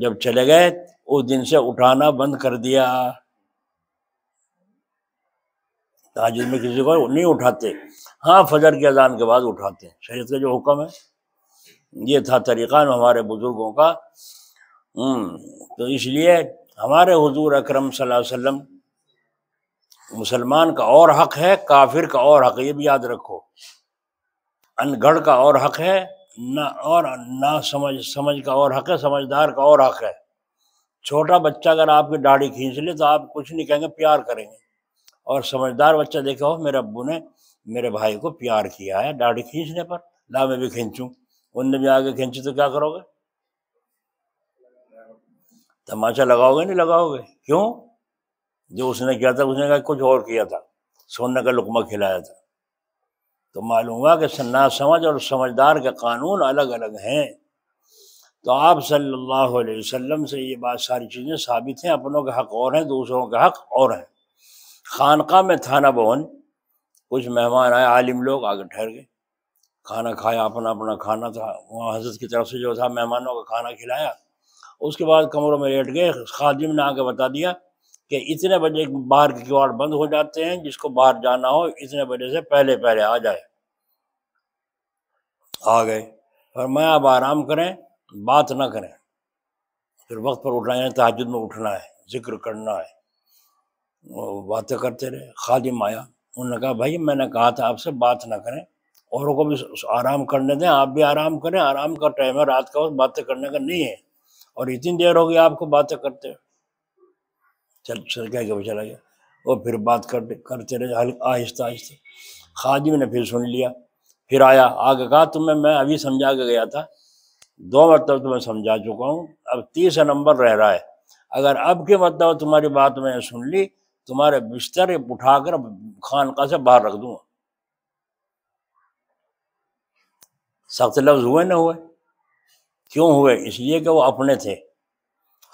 جب چلے گئے اس دن سے اٹھانا بند کر دیا، تہجد میں کسی کو نہیں اٹھاتے، ہاں فجر کی اذان کے بعد اٹھاتے ہیں، شریعت کا جو حکم ہے یہ تھا طریقہ ہمارے بزرگوں کا۔ تو اس لیے ہمارے حضور اکرم صلی اللہ علیہ وسلم، مسلمان کا اور حق ہے، کافر کا اور حق ہے، یہ بھی یاد رکھو۔ ان گڑھ کا اور حق ہے، نہ سمجھ کا اور حق ہے، سمجھدار کا اور حق ہے۔ چھوٹا بچہ اگر آپ کی داڑھی کھینچ لے تو آپ کچھ نہیں کہیں گے، پیار کریں گے، اور سمجھدار بچہ دیکھا ہو میرے ابو نے میرے بھائی کو پیار کیا ہے داڑھی کھینچنے پر، لا میں بھی کھینچوں، ان نے بھی آگے کھینچی تو کیا کرو گے؟ تماشا لگاؤ گے؟ نہیں لگاؤ گے؟ کیوں؟ جو اس نے کیا تھا اس نے کہا کچھ اور کیا تھا، سونے کا لقمہ کھلایا تھا۔ تو معلوم ہوا کہ ناسمجھ اور سمجھدار کے قانون الگ الگ ہیں۔ تو آپ صلی اللہ علیہ وسلم سے یہ بات ساری چیزیں ثابت ہیں، اپنوں کے حق اور ہیں، دوسروں کے حق اور ہیں۔ خانقاہ میں تھا نہ بہن، کچھ مہمان آئے، عالم لوگ آگے ٹھہر گئے، کھانا کھایا، اپنا کھانا تھا وہاں، حضرت کی طرف سے جو تھا مہمانوں کا کھانا کھلایا۔ اس کے بعد کمروں میں لیٹ گئے، خادم نے آ کے بتا دیا کہ اتنے بجے باہر کے کواڑ بند ہو جاتے ہیں، جس کو باہر جانا ہو اتنے بجے سے پہلے آ جائے۔ آ گئے، فرمایا اب آرام کریں، بات نہ کریں، پھر وقت پر اٹھنا ہے، تہجد میں اٹھنا ہے، ذکر کرنا ہے۔ وہ باتیں کرتے رہے، خادم آیا، انہوں نے کہا بھائی میں نے کہا تھا آپ سے بات نہ کریں، اوروں کو بھی آرام کرنے دیں، آپ بھی آرام کریں، آرام کا ٹائم ہے رات کا، وقت باتیں کرنے کا نہیں ہے، اور اتنی دیر ہو گئی آپ کو باتیں کرتے ہوئے۔ چل کہہ کے وہ چلا گیا۔ وہ پھر بات کرتے رہے آہستہ آہستہ۔ خادم نے پھر سن لیا، پھر آیا، آگے کہا تمہیں میں ابھی سمجھا کے گیا تھا، 2 مرتبہ تمہیں سمجھا چکا ہوں، اب 30 نمبر رہ رہا ہے، اگر اب کی مرتبہ تمہاری بات میں نے سن لی، تمہارے بستر اٹھا کر خانقاہ سے باہر رکھ دوں گا۔ سخت لفظ ہوئے نہ ہوئے؟ کیوں ہوئے؟ اس لیے کہ وہ اپنے تھے،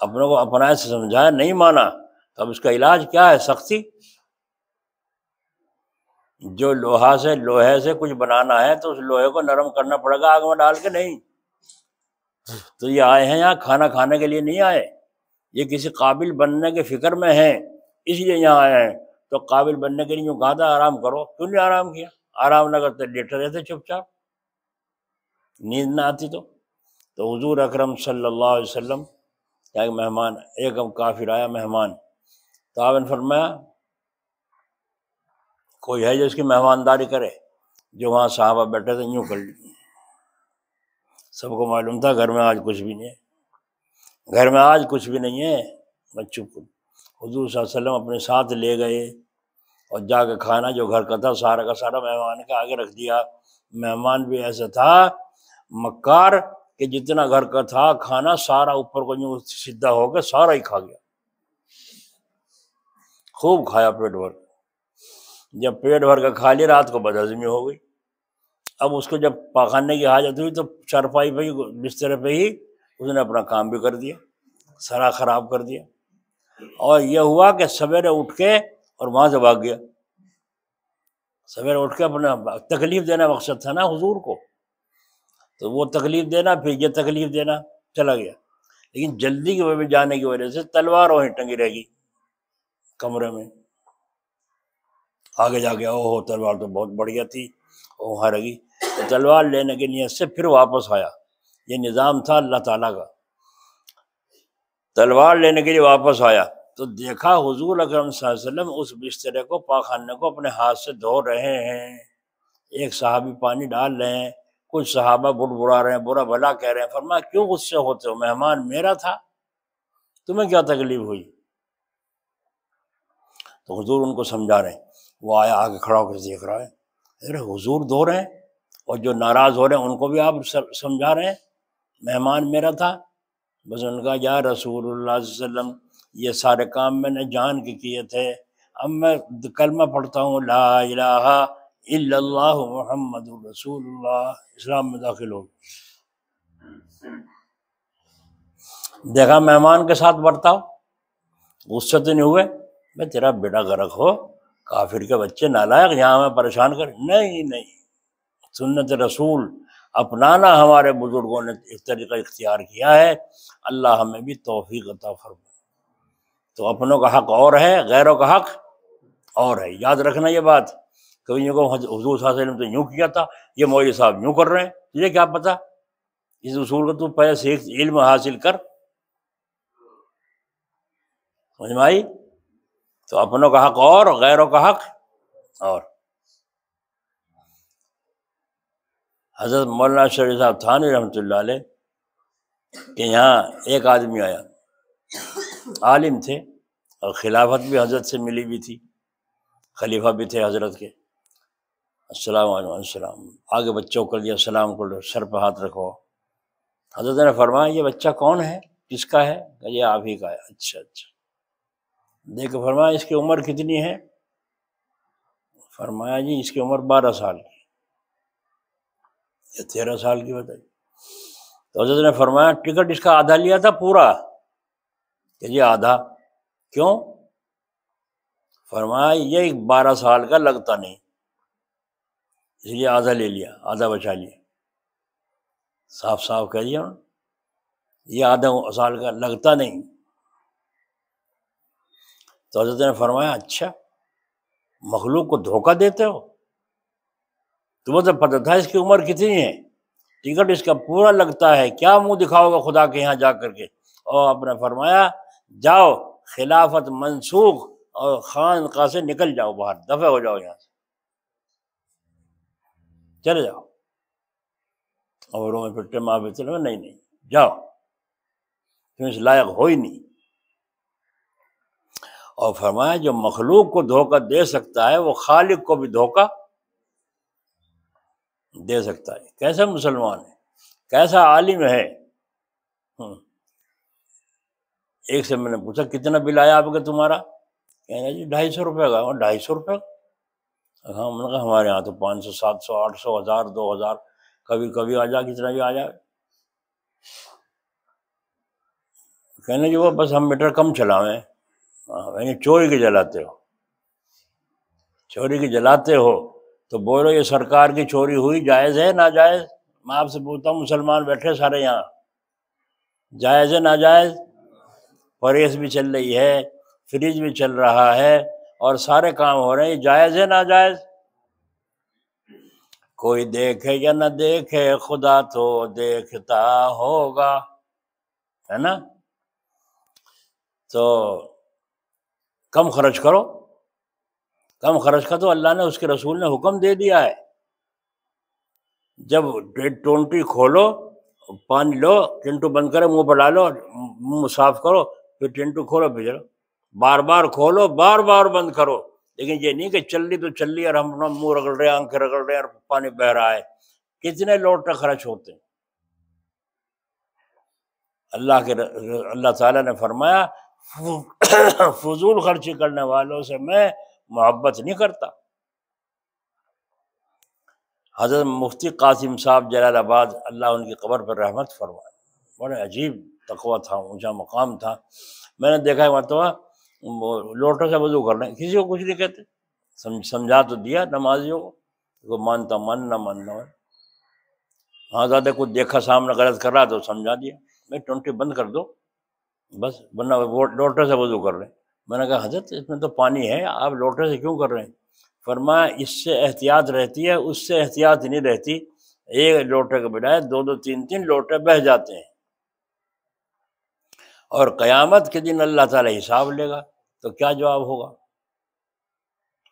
اپنے کو اپنا سے سمجھایا، نہیں مانا، تو اب اس کا علاج کیا ہے؟ سختی۔ جو لوہے سے کچھ بنانا ہے تو اس لوہے کو نرم کرنا پڑے گا، آگ میں ڈال کے نہیں۔ تو یہ آئے ہیں یہاں کھانا کھانے کے لیے نہیں آئے، یہ کسی قابل بننے کے فکر میں ہیں، اس لیے یہاں آئے ہیں۔ تو قابل بننے کے لیے یوں کہا تھا آرام کرو، کیوں نہیں آرام کیا؟ آرام نہ کرتے لیٹے رہتے چپ چاپ، نیند نہ آتی تو حضور اکرم صلی اللہ علیہ وسلم کیا کہ مہمان، ایک کافر آیا مہمان، تو آپ نے فرمایا کوئی ہے جو اس کی مہمانداری کرے؟ جو وہاں صحابہ بیٹھے تھے یوں کر لی، سب کو معلوم تھا گھر میں آج کچھ بھی نہیں ہے، گھر میں آج کچھ بھی نہیں ہے، میں چپ۔ حضور صلی اللہ علیہ وسلم اپنے ساتھ لے گئے اور جا کے کھانا جو گھر کا تھا سارا کا سارا مہمان کے آگے رکھ دیا۔ مہمان بھی ایسا تھا مکار کہ جتنا گھر کا تھا کھانا سارا اوپر کو یوں سیدھا ہو کے سارا ہی کھا گیا، خوب کھایا پیٹ بھر۔ جب پیٹ بھر کے کھا لی رات کو بدہضمی ہو گئی، اب اس کو جب پاخانے کی حاجت ہوئی تو چارپائی پہ ہی بستر پہ ہی اس نے اپنا کام بھی کر دیا، سارا خراب کر دیا، اور یہ ہوا کہ سویرے اٹھ کے اور وہاں سے بھاگ گیا۔ سویرے اٹھ کے اپنا تکلیف دینا مقصد تھا نا حضور کو، تو وہ تکلیف دینا پھر یہ تکلیف دینا، چلا گیا۔ لیکن جلدی کی وجہ میں جانے کی وجہ سے تلوار وہیں ٹنگی رہ گئی کمرے میں، آگے جا کے اوہ تلوار تو بہت بڑھیا تھی، وہاں رہی، تو تلوار لینے کی نیت سے پھر واپس آیا۔ یہ نظام تھا اللہ تعالیٰ کا، تلوار لینے کے لیے واپس آیا تو دیکھا حضور اکرم صلی اللہ علیہ وسلم اس بسترے کو پاخانے کو اپنے ہاتھ سے دھو رہے ہیں، ایک صحابی پانی ڈال رہے ہیں، کچھ صحابہ بڑبڑا رہے ہیں، برا بھلا کہہ رہے ہیں۔ فرمایا کیوں غصے ہوتے ہو؟ مہمان میرا تھا، تمہیں کیا تکلیف ہوئی؟ تو حضور ان کو سمجھا رہے ہیں۔ وہ آیا آگے کھڑا ہو کے دیکھ رہا ہے، ارے حضور دھو رہے ہیں، اور جو ناراض ہو رہے ہیں ان کو بھی آپ سمجھا رہے ہیں مہمان میرا تھا۔ بس ان کا یا رسول اللہ صلی اللہ علیہ وسلم یہ سارے کام میں نے جان کے کیے تھے، اب میں کلمہ پڑھتا ہوں لا الہ الا اللہ محمد رسول اللہ، اسلام میں داخل ہو۔ دیکھا مہمان کے ساتھ برتاؤ، غصے تو نہیں ہوئے؟ میں تیرا بیٹا غرق ہو، کافر کے بچے نالائق یہاں ہمیں پریشان کر، نہیں، سنت رسول اپنانا ہمارے بزرگوں نے ایک طریقہ اختیار کیا ہے، اللہ ہمیں بھی توفیق عطا فرمائے۔ تو اپنوں کا حق اور ہے، غیروں کا حق اور ہے، یاد رکھنا یہ بات۔ کبھی یوں کو حضور صلی اللہ علیہ وسلم تو یوں کیا تھا، یہ مولوی صاحب یوں کر رہے ہیں، تجھے کیا پتہ؟ اس اصول کو تو پہلے سیکھ، علم حاصل کر، سمجھ میں آئی؟ تو اپنوں کا حق اور غیروں کا حق اور۔ حضرت مولانا شریف صاحب تھانوی رحمۃ اللہ علیہ کہ یہاں ایک آدمی آیا، عالم تھے اور خلافت بھی حضرت سے ملی بھی تھی، خلیفہ بھی تھے حضرت کے۔ السلام علیکم، السلام، آگے بچوں کو کر دیا، السلام کو سر پہ ہاتھ رکھو۔ حضرت نے فرمایا یہ بچہ کون ہے، کس کا ہے؟ کہ یہ آپ ہی کا ہے۔ اچھا، دیکھ فرمایا اس کی عمر کتنی ہے؟ فرمایا جی اس کی عمر 12 سال کی، یا 13 سال کی بتائی۔ تو حضرت نے فرمایا ٹکٹ اس کا آدھا لیا تھا پورا؟ کہ جی آدھا۔ کیوں؟ فرمایا یہ 12 سال کا لگتا نہیں، اس لیے آدھا لے لیا، آدھا بچا لیا۔ صاف کہہ دیا یہ آدھا سال کا لگتا نہیں۔ تو حضرت نے فرمایا اچھا مخلوق کو دھوکہ دیتے ہو؟ تمہیں تو پتہ تھا اس کی عمر کتنی ہے، ٹکٹ اس کا پورا لگتا ہے، کیا منہ دکھاؤ گا خدا کے یہاں جا کر کے؟ اور آپ نے فرمایا جاؤ خلافت منسوخ اور خانقاہ سے نکل جاؤ باہر، دفع ہو جاؤ یہاں سے۔ چلے جاؤ۔ اور میں پھٹے معافی چلے، نہیں نہیں جاؤ، تم اس لائق ہو ہی نہیں۔ اور فرمایا جو مخلوق کو دھوکہ دے سکتا ہے وہ خالق کو بھی دھوکہ دے سکتا ہے۔ کیسا مسلمان ہے، کیسا عالم ہے۔ ایک سے میں نے پوچھا کتنا بل آیا آپ کا تمہارا؟ کہنا جی 250 کا۔ 250 ہاں، میں نے کہا ہمارے یہاں تو 500 700 800 1000 2000 کبھی کبھی آ جائے، کتنا بھی آ جائے۔ کہنے جی وہ بس ہم میٹر کم چلاویں۔ یعنی چوری کے جلاتے ہو، چوری کی جلاتے ہو تو بولو یہ سرکار کی چوری ہوئی، جائز ہے ناجائز؟ میں آپ سے پوچھتا ہوں، مسلمان بیٹھے سارے یہاں، جائز ہے ناجائز؟ پریس بھی چل رہی ہے، فریج بھی چل رہا ہے، اور سارے کام ہو رہے ہیں، یہ جائز ہے ناجائز؟ کوئی دیکھے یا نہ دیکھے خدا تو دیکھتا ہوگا، ہے نا؟ تو کم خرچ کرو، کم خرچ کا تو اللہ نے، اس کے رسول نے حکم دے دیا ہے۔ جب 20 کھولو، پانی لو، ٹنٹو بند کرو، منہ پر ڈالو، منہ صاف کرو، پھر ٹنٹو کھولو، پھر چلو۔ بار بار کھولو، بار بار بند کرو، لیکن یہ نہیں کہ چل لی تو چل لی اور ہم اپنا منہ رگڑ رہے ہیں، آنکھیں رگڑ رہے ہیں اور پانی بہ رہا ہے۔ کتنے لوٹے خرچ ہوتے ہیں۔ اللہ تعالیٰ نے فرمایا فضول خرچی کرنے والوں سے میں محبت نہیں کرتا۔ حضرت مفتی قاسم صاحب جلال آباد، اللہ ان کی قبر پر رحمت فرمائے، بڑے عجیب تقویٰ تھا، اونچا مقام تھا۔ میں نے دیکھا ہے مرتبہ لوٹوں سے وضو کر رہے ہیں، کسی کو کچھ نہیں کہتے، سمجھا تو دیا نمازیوں کو، مانتا من نہ ماننا من۔ ہاں زیادہ کچھ دیکھا سامنے غلط کر رہا تو سمجھا دیا، میں 20 بند کر دو بس، ورنہ لوٹے سے وضو کر رہے ہیں۔ میں نے کہا حضرت اس میں تو پانی ہے، آپ لوٹے سے کیوں کر رہے ہیں؟ فرمایا اس سے احتیاط رہتی ہے، اس سے احتیاط نہیں رہتی، ایک لوٹے کے بجائے 2 3 لوٹے بہہ جاتے ہیں، اور قیامت کے دن اللہ تعالیٰ حساب لے گا، تو کیا جواب ہوگا؟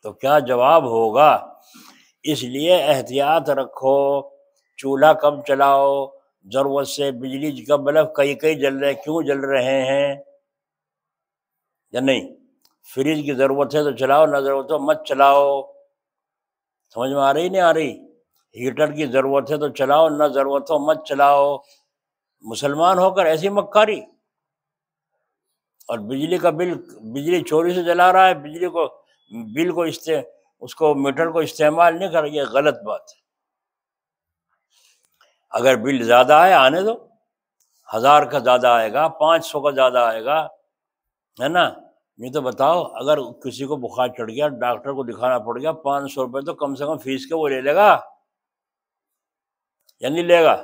تو کیا جواب ہوگا؟ اس لیے احتیاط رکھو، چولہا کم چلاؤ، ضرورت سے بجلی کا بلب کئی جل رہے، کیوں جل رہے ہیں یا نہیں؟ فریج کی ضرورت ہے تو چلاؤ، نہ ضرورت ہو مت چلاؤ۔ سمجھ میں آ رہی نہیں آ رہی؟ ہیٹر کی ضرورت ہے تو چلاؤ، نہ ضرورت ہو مت چلاؤ۔ مسلمان ہو کر ایسی مکاری، اور بجلی کا بل، بجلی چوری سے جلا رہا ہے، بجلی کو بل کو اس کو میٹر کو استعمال نہیں کر، یہ غلط بات ہے۔ اگر بل زیادہ آئے آنے دو، 1000 کا زیادہ آئے گا، 500 کا زیادہ آئے گا، ہے نا؟ نہیں تو بتاؤ، اگر کسی کو بخار چڑھ گیا، ڈاکٹر کو دکھانا پڑ گیا، 500 روپے تو کم سے کم فیس کے وہ لے لے گا یا نہیں لے گا؟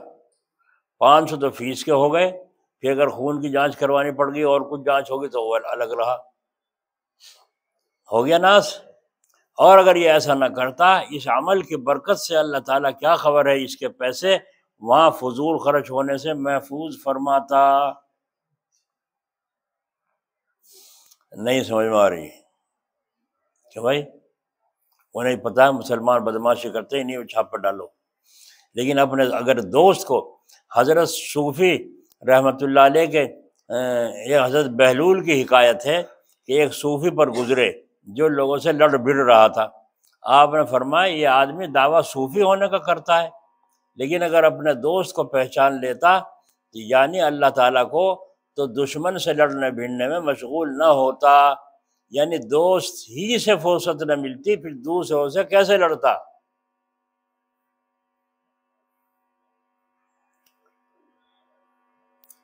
500 تو فیس کے ہو گئے، پھر اگر خون کی جانچ کروانی پڑ گئی اور کچھ جانچ ہوگی تو وہ الگ رہا، ہو گیا ناس۔ اور اگر یہ ایسا نہ کرتا، اس عمل کی برکت سے اللہ تعالیٰ کیا خبر ہے اس کے پیسے وہاں فضول خرچ ہونے سے محفوظ فرماتا۔ نہیں سمجھ میں آ رہی کہ بھائی انہیں پتہ ہے مسلمان بدماشی کرتے ہی نہیں، وہ چھاپہ ڈالو۔ لیکن اپنے اگر دوست کو، حضرت صوفی رحمۃ اللہ علیہ کے یہ حضرت بہلول کی حکایت ہے کہ ایک صوفی پر گزرے جو لوگوں سے لڑ بھڑ رہا تھا، آپ نے فرمایا یہ آدمی دعویٰ صوفی ہونے کا کرتا ہے، لیکن اگر اپنے دوست کو پہچان لیتا یعنی اللہ تعالیٰ کو، تو دشمن سے لڑنے بھیڑنے میں مشغول نہ ہوتا، یعنی دوست ہی سے فرصت نہ ملتی، پھر دوسروں سے کیسے لڑتا؟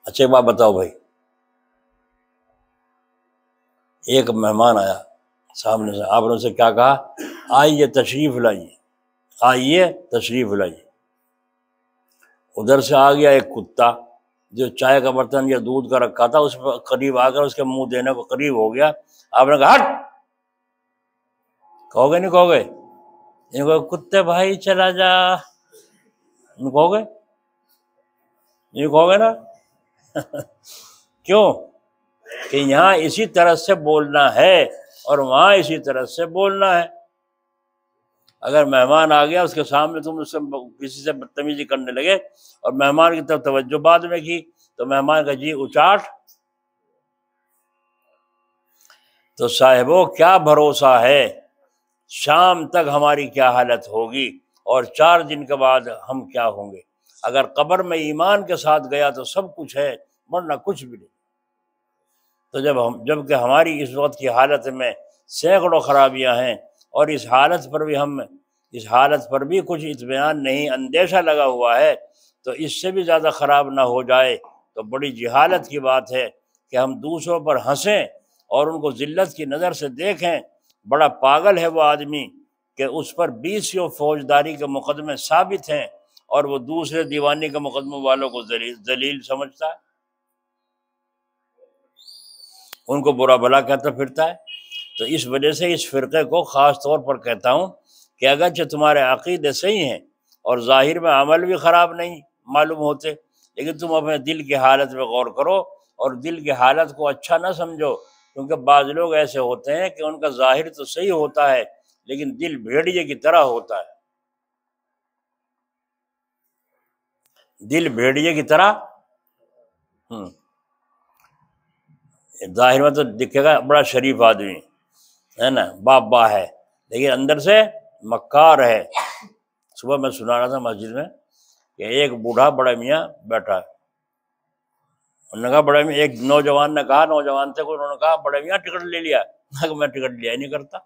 اچھا ایک بات بتاؤ بھائی، ایک مہمان آیا سامنے سے، آپ نے اسے کیا کہا؟ آئیے تشریف لائیے، آئیے تشریف لائیے۔ ادھر سے آ گیا ایک کتا جو چائے کا برتن یا دودھ کا رکھا تھا، اس پر قریب آ کر اس کے منہ دینے کو قریب ہو گیا، آپ نے کہا ہٹ، کہو گے نہیں کہو گے؟ ان کو کتے بھائی چلا جا، ان کہو گے؟ نہیں کہو گے نا؟ کیوں کہ یہاں اسی طرح سے بولنا ہے اور وہاں اسی طرح سے بولنا ہے۔ اگر مہمان آ گیا، اس کے سامنے تم اس سے کسی سے بدتمیزی کرنے لگے اور مہمان کی طرف توجہ بعد میں کی، تو مہمان کا جی اچاٹ، تو صاحبوں کیا بھروسہ ہے شام تک ہماری کیا حالت ہوگی اور 4 دن کے بعد ہم کیا ہوں گے۔ اگر قبر میں ایمان کے ساتھ گیا تو سب کچھ ہے، ورنہ کچھ بھی نہیں۔ تو جب کہ ہماری اس وقت کی حالت میں سینکڑوں خرابیاں ہیں، اور اس حالت پر بھی کچھ اطمینان نہیں، اندیشہ لگا ہوا ہے، تو اس سے بھی زیادہ خراب نہ ہو جائے تو بڑی جہالت کی بات ہے کہ ہم دوسروں پر ہنسیں اور ان کو ذلت کی نظر سے دیکھیں۔ بڑا پاگل ہے وہ آدمی کہ اس پر 20 فوجداری کے مقدمے ثابت ہیں اور وہ دوسرے دیوانی کے مقدموں والوں کو ذلیل سمجھتا ہے، ان کو برا بھلا کہتا پھرتا ہے۔ تو اس وجہ سے اس فرقے کو خاص طور پر کہتا ہوں کہ اگرچہ تمہارے عقیدے صحیح ہیں اور ظاہر میں عمل بھی خراب نہیں معلوم ہوتے، لیکن تم اپنے دل کی حالت میں غور کرو اور دل کی حالت کو اچھا نہ سمجھو، کیونکہ بعض لوگ ایسے ہوتے ہیں کہ ان کا ظاہر تو صحیح ہوتا ہے لیکن دل بھیڑیے کی طرح ہوتا ہے، دل بھیڑیے کی طرح۔ ظاہر میں تو دکھے گا بڑا شریف آدمی ہے نا، با ہے، لیکن اندر سے مکار ہے۔ صبح میں سنا رہا تھا مسجد میں کہ ایک بوڑھا بڑا میاں بیٹھا ہے، انہوں نے کہا بڑے میاں، ایک نوجوان نے کہا، نوجوان تھے، انہوں نے کہا بڑے میاں ٹکٹ لے لیا؟ میں ٹکٹ لیا ہی نہیں کرتا،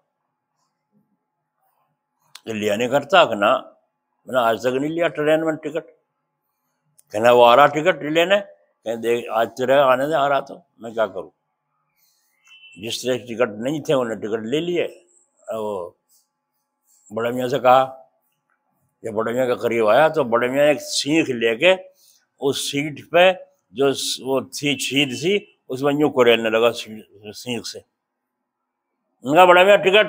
لیا نہیں کرتا کہ نا، میں نے آج تک نہیں لیا ٹرین میں ٹکٹ۔ کہنا وہ آ رہا ٹکٹ لینے، کہ دیکھ آج تیرے آنے دے، آ رہا تو میں کیا کروں۔ جس طرح ٹکٹ نہیں تھے انہیں ٹکٹ لے لیے۔ وہ بڑے میاں سے کہا، جب بڑے میاں کے قریب آیا تو بڑے میاں ایک سینخ لے کے اس سیٹ پہ جو وہ تھی چھید سی، اس میں یوں کوریلنے لگا سینخ سے۔ ان کا بڑے میاں ٹکٹ،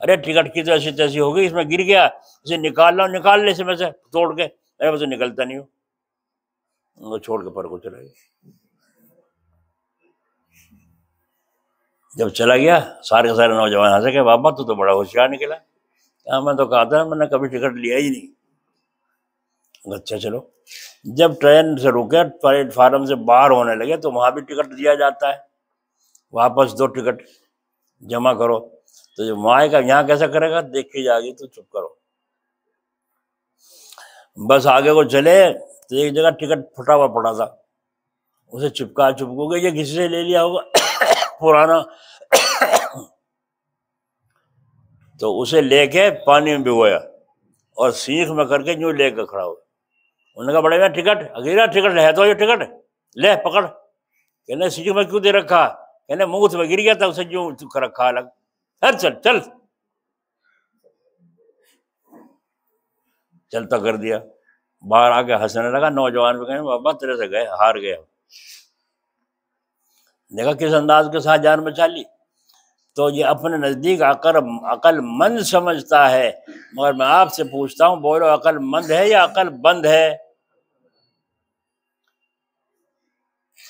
ارے ٹکٹ کی تو ایسی تیسی ہو گئی، اس میں گر گیا، اسے نکال لاؤ، نکال لے اسے میں سے توڑ کے، ارے وہ تو نکلتا نہیں ہو، ان کو چھوڑ کے پر کو چلا گیا۔ جب چلا گیا سارے کے سارے نوجوان ہنسے کہ بابا تو بڑا ہوشیار نکلا، میں تو کہا تھا میں نے کبھی ٹکٹ لیا ہی نہیں۔ اچھا چلو، جب ٹرین سے رکے، پلیٹ فارم سے باہر ہونے لگے تو وہاں بھی ٹکٹ دیا جاتا ہے، واپس 2 ٹکٹ جمع کرو۔ تو جو وہاں کا یہاں کیسا کرے گا، دیکھی جائے گی تو چپ کرو۔ بس آگے کو چلے تو ایک جگہ ٹکٹ پھٹا ہوا پڑا تھا، اسے چپکو گے، یہ کسی سے لے لیا ہوگا پرانا، تو اسے لے کے پانی میں بھگویا اور سینخ میں کر کے یوں لے کے کھڑا ہوا۔ انہوں نے کہا بڑے میں ٹکٹ، اگیرا ٹکٹ ہے تو یہ ٹکٹ لے پکڑ، کہنے سینخ میں کیوں دے رکھا، کہنے منہ میں گر گیا تھا، اسے یوں رکھا الگ، چل چل چلتا کر دیا۔ باہر آ کے ہنسنے لگا، نوجوان بھی کہنے بابا تیرے سے گئے، ہار گیا۔ دیکھا کس انداز کے ساتھ جان بچا لی۔ تو یہ اپنے نزدیک عقل مند سمجھتا ہے، مگر میں آپ سے پوچھتا ہوں، بولو عقل مند ہے یا عقل بند ہے؟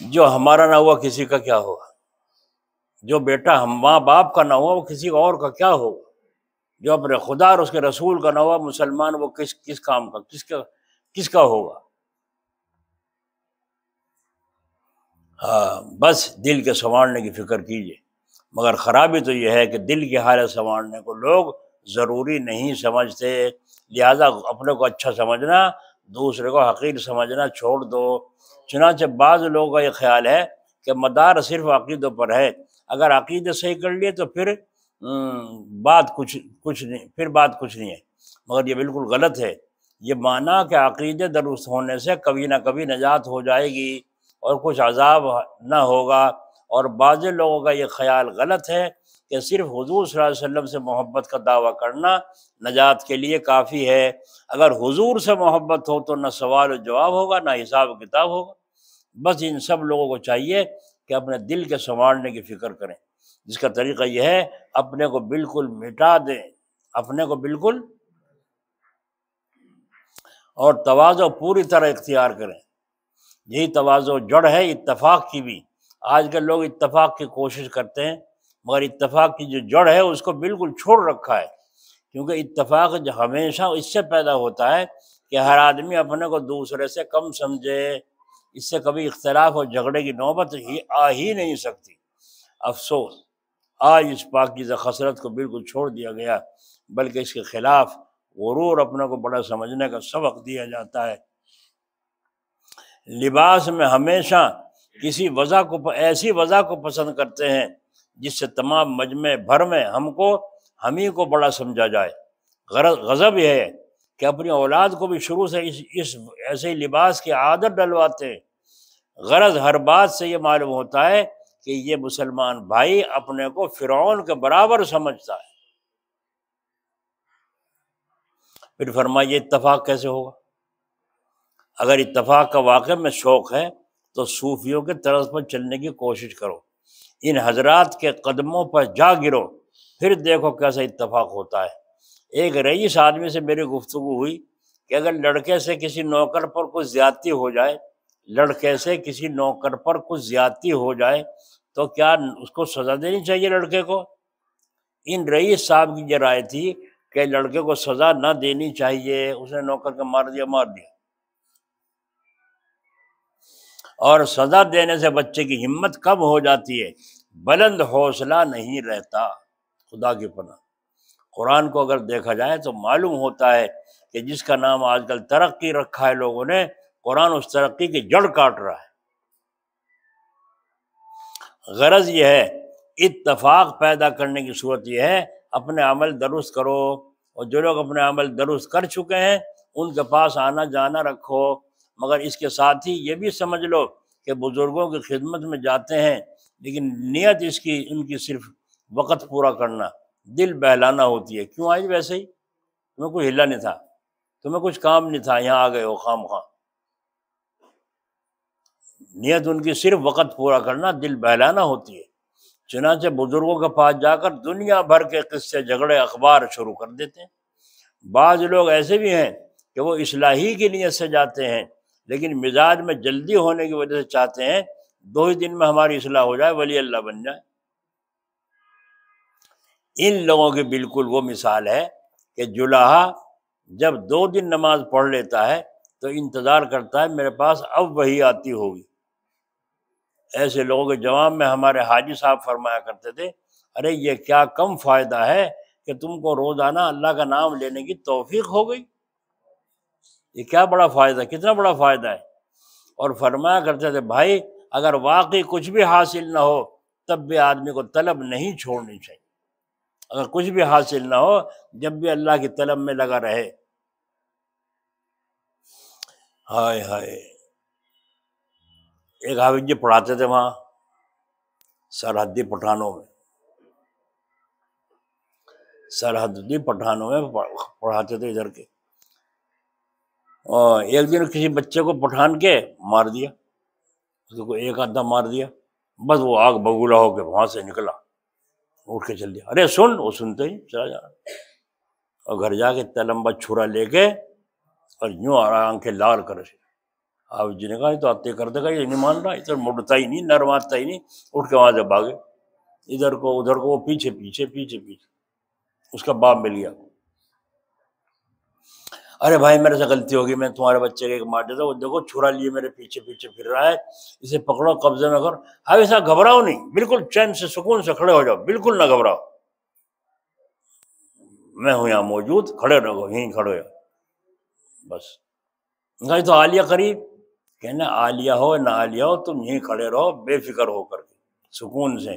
جو ہمارا نہ ہوا کسی کا کیا ہوگا، جو بیٹا ہم ماں باپ کا نہ ہوا وہ کسی اور کا کیا ہوگا، جو اپنے خدا اور اس کے رسول کا نہ ہوا مسلمان، وہ کس کام کا، کس کا ہوگا۔ ہاں بس دل کے سنوارنے کی فکر کیجیے، مگر خرابی تو یہ ہے کہ دل کی حالت سنوارنے کو لوگ ضروری نہیں سمجھتے، لہذا اپنے کو اچھا سمجھنا، دوسرے کو حقیر سمجھنا چھوڑ دو۔ چنانچہ بعض لوگوں کا یہ خیال ہے کہ مدار صرف عقیدوں پر ہے، اگر عقیدے صحیح کر لیے تو پھر بات کچھ نہیں ہے، مگر یہ بالکل غلط ہے۔ یہ مانا کہ عقیدے درست ہونے سے کبھی نہ کبھی نجات ہو جائے گی اور کچھ عذاب نہ ہوگا، اور بعض لوگوں کا یہ خیال غلط ہے کہ صرف حضور صلی اللہ علیہ وسلم سے محبت کا دعویٰ کرنا نجات کے لیے کافی ہے۔ اگر حضور سے محبت ہو تو نہ سوال و جواب ہوگا نہ حساب و کتاب ہوگا۔ بس ان سب لوگوں کو چاہیے کہ اپنے دل کے سنوارنے کی فکر کریں، جس کا طریقہ یہ ہے اپنے کو بالکل مٹا دیں، اپنے کو بالکل، اور تواضع پوری طرح اختیار کریں۔ یہی تواضع جڑ ہے اتفاق کی بھی۔ آج کل لوگ اتفاق کی کوشش کرتے ہیں، مگر اتفاق کی جو جڑ ہے اس کو بالکل چھوڑ رکھا ہے۔ کیونکہ اتفاق جو ہمیشہ اس سے پیدا ہوتا ہے کہ ہر آدمی اپنے کو دوسرے سے کم سمجھے، اس سے کبھی اختلاف اور جھگڑے کی نوبت ہی آ ہی نہیں سکتی۔ افسوس آج اس پاکیزہ خصلت کو بالکل چھوڑ دیا گیا، بلکہ اس کے خلاف غرور اپنے کو بڑا سمجھنے کا سبق دیا جاتا ہے۔ لباس میں ہمیشہ کسی وضع کو، ایسی وضع کو پسند کرتے ہیں جس سے تمام مجمع بھر میں ہم ہی کو بڑا سمجھا جائے۔ غضب یہ ہے کہ اپنی اولاد کو بھی شروع سے اس ایسے ہی لباس کی عادت ڈلواتے ہیں۔ غرض ہر بات سے یہ معلوم ہوتا ہے کہ یہ مسلمان بھائی اپنے کو فرعون کے برابر سمجھتا ہے۔ پھر فرمائیے اتفاق کیسے ہوگا؟ اگر اتفاق کا واقع میں شوق ہے تو صوفیوں کے طرز پر چلنے کی کوشش کرو، ان حضرات کے قدموں پر جا گرو، پھر دیکھو کیسا اتفاق ہوتا ہے۔ ایک رئیس آدمی سے میری گفتگو ہوئی کہ اگر لڑکے سے کسی نوکر پر کچھ زیادتی ہو جائے، لڑکے سے کسی نوکر پر کچھ زیادتی ہو جائے تو کیا اس کو سزا دینی چاہیے لڑکے کو؟ ان رئیس صاحب کی یہ رائے تھی کہ لڑکے کو سزا نہ دینی چاہیے، اس نے نوکر کو مار دیا، اور سزا دینے سے بچے کی ہمت کم ہو جاتی ہے، بلند حوصلہ نہیں رہتا۔ خدا کی پناہ قرآن کو اگر دیکھا جائے تو معلوم ہوتا ہے کہ جس کا نام آج کل ترقی رکھا ہے لوگوں نے، قرآن اس ترقی کی جڑ کاٹ رہا ہے۔ غرض یہ ہے، اتفاق پیدا کرنے کی صورت یہ ہے اپنے عمل درست کرو، اور جو لوگ اپنے عمل درست کر چکے ہیں ان کے پاس آنا جانا رکھو، مگر اس کے ساتھ ہی یہ بھی سمجھ لو کہ بزرگوں کی خدمت میں جاتے ہیں لیکن نیت ان کی صرف وقت پورا کرنا، دل بہلانا ہوتی ہے۔ کیوں آئی ویسے ہی؟ تمہیں کوئی ہلا نہیں تھا، تمہیں کچھ کام نہیں تھا، یہاں آ گئے ہو خام خواہ۔ نیت ان کی صرف وقت پورا کرنا، دل بہلانا ہوتی ہے۔ چنانچہ بزرگوں کے پاس جا کر دنیا بھر کے قصے، جھگڑے، اخبار شروع کر دیتے ہیں۔ بعض لوگ ایسے بھی ہیں کہ وہ اصلاحی کی نیت سے جاتے ہیں لیکن مزاج میں جلدی ہونے کی وجہ سے چاہتے ہیں 2 ہی دن میں ہماری اصلاح ہو جائے، ولی اللہ بن جائے۔ ان لوگوں کی بالکل وہ مثال ہے کہ جلہا جب 2 دن نماز پڑھ لیتا ہے تو انتظار کرتا ہے میرے پاس اب وہی آتی ہوگی۔ ایسے لوگوں کے جواب میں ہمارے حاجی صاحب فرمایا کرتے تھے، ارے یہ کیا کم فائدہ ہے کہ تم کو روزانہ اللہ کا نام لینے کی توفیق ہو گئی، یہ کیا بڑا فائدہ، کتنا بڑا فائدہ ہے۔ اور فرمایا کرتے تھے بھائی اگر واقعی کچھ بھی حاصل نہ ہو تب بھی آدمی کو طلب نہیں چھوڑنی چاہیے، اگر کچھ بھی حاصل نہ ہو جب بھی اللہ کی طلب میں لگا رہے۔ ہائے ہائے، ایک حافظ جی پڑھاتے تھے وہاں سرحدی پٹھانوں میں پڑھاتے تھے ادھر کے، اور ایک دن کسی بچے کو پٹھان کے مار دیا، اس کو ایک آدھا مار دیا، بس وہ آگ بگولا ہو کے وہاں سے نکلا، اٹھ کے چل دیا، ارے سن، وہ سنتے ہی چلا جا، اور گھر جا کے اتنا لمبا چھرا لے کے اور یوں آنکھیں لال کر سے آپ جی نے کہا یہ تو آتے کر دے گا، یہ نہیں مان رہا، ادھر مڑتا ہی نہیں، نرماتا ہی نہیں، اٹھ کے وہاں سے بھاگے، ادھر کو ادھر کو، وہ پیچھے اس کا باپ مل گیا، ارے بھائی میرے سے غلطی ہوگی، میں تمہارے بچے کے ایک مار دیتا، وہ دیکھو چھرا لیے میرے پیچھے پھر رہا ہے، اسے پکڑو، قبضے میں کرو۔ اب ایسا گھبراؤ نہیں، بالکل چین سے سکون سے کھڑے ہو جاؤ، بالکل نہ گھبراؤ، میں ہوں یہاں موجود، کھڑے رہو، یہیں کھڑے ہو بس۔ نہیں تو عالیہ قریب، کہنا عالیہ ہو نہ عالیہ ہو تم یہیں کھڑے رہو بے فکر ہو کر کے سکون سے۔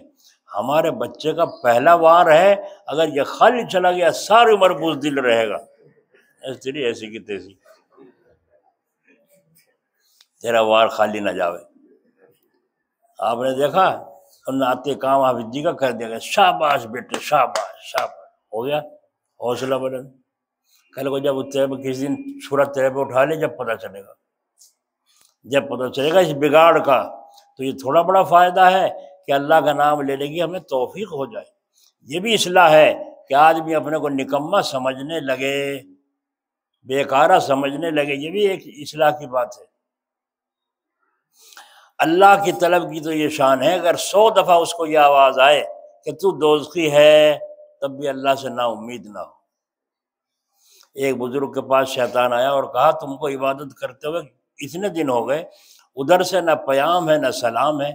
ہمارے بچے کا پہلا وار ہے، اگر یہ خالی چلا گیا ساری عمر بزدل رہے گا، ایسی کی تیسی، تیرا وار خالی نہ جاوے۔ آپ نے دیکھا انہوں نے آتے کام حافظ جی کا کر دیا، شاباش بیٹے شاباش شاباش، ہو گیا حوصلہ بلند۔ کل کو جب تیرے پہ کسی دن چھرا تیرے پہ اٹھا لے، جب پتہ چلے گا اس بگاڑ کا، تو یہ تھوڑا بڑا فائدہ ہے کہ اللہ کا نام لینے کی ہمیں توفیق ہو جائے۔ یہ بھی اصلاح ہے کہ آدمی اپنے کو نکما سمجھنے لگے، بیکارہ سمجھنے لگے، یہ بھی ایک اصلاح کی بات ہے۔ اللہ کی طلب کی تو یہ شان ہے، اگر 100 دفعہ اس کو یہ آواز آئے کہ تو دوزخی ہے تب بھی اللہ سے نا امید نہ ہو، ایک بزرگ کے پاس شیطان آیا اور کہا تم کو عبادت کرتے ہوئے اتنے دن ہو گئے، ادھر سے نہ پیام ہے نہ سلام ہے،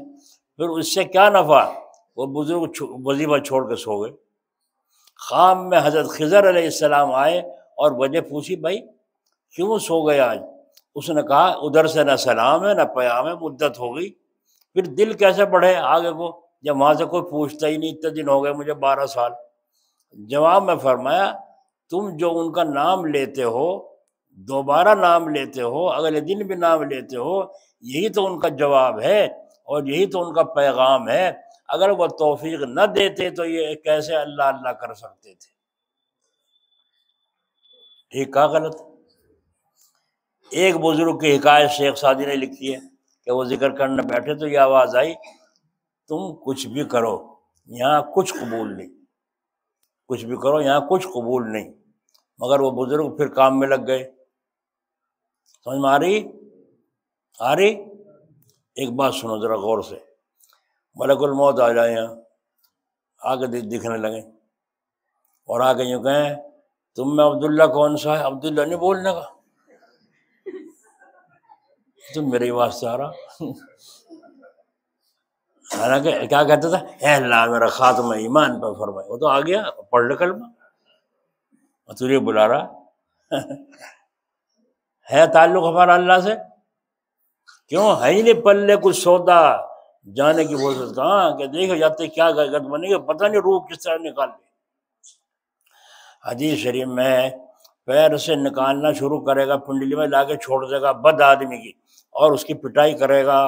پھر اس سے کیا نفع؟ وہ بزرگ وظیفہ چھوڑ کے سو گئے۔ خام میں حضرت خضر علیہ السلام آئے اور وجہ پوچھی بھائی کیوں سو گئے آج؟ اس نے کہا ادھر سے نہ سلام ہے نہ پیام ہے، مدت ہو گئی، پھر دل کیسے بڑھے آگے کو جب وہاں سے کوئی پوچھتا ہی نہیں، اتنے دن ہو گئے مجھے 12 سال۔ جواب میں فرمایا تم جو ان کا نام لیتے ہو، دوبارہ نام لیتے ہو، اگلے دن بھی نام لیتے ہو، یہی تو ان کا جواب ہے اور یہی تو ان کا پیغام ہے۔ اگر وہ توفیق نہ دیتے تو یہ کیسے اللہ اللہ کر سکتے تھے؟ ٹھیک کہا غلط؟ ایک بزرگ کی حکایت شیخ سعدی نے لکھی ہے کہ وہ ذکر کرنے بیٹھے تو یہ آواز آئی تم کچھ بھی کرو یہاں کچھ قبول نہیں، کچھ بھی کرو یہاں کچھ قبول نہیں۔ مگر وہ بزرگ پھر کام میں لگ گئے۔ سمجھ میں آ رہی؟ ایک بات سنو ذرا غور سے، ملک الموت آ جائے یہاں، آگے دکھنے لگے اور آگے یوں کہیں تم میں عبداللہ کون سا ہے؟ عبداللہ نہیں بولنے کا، تم میرے واسطے آ رہا۔ حالانکہ کیا کہتا تھا؟ اے اللہ میرا خاتمہ ایمان پر فرمائے، وہ تو آ گیا پڑھ لے کلمہ، تجھے بلا رہا ہے۔ تعلق ہمارا اللہ سے کیوں ہے ہی نہیں، پلے کچھ سودا جانے کی فرصت کہاں کہ دیکھو جاتے کیا گد بنے گا، پتہ نہیں روح کس طرح نکال لے۔ حدیث شریف میں پیر سے نکالنا شروع کرے گا، پنڈلی میں لا کے چھوڑ دے گا بد آدمی کی، اور اس کی پٹائی کرے گا،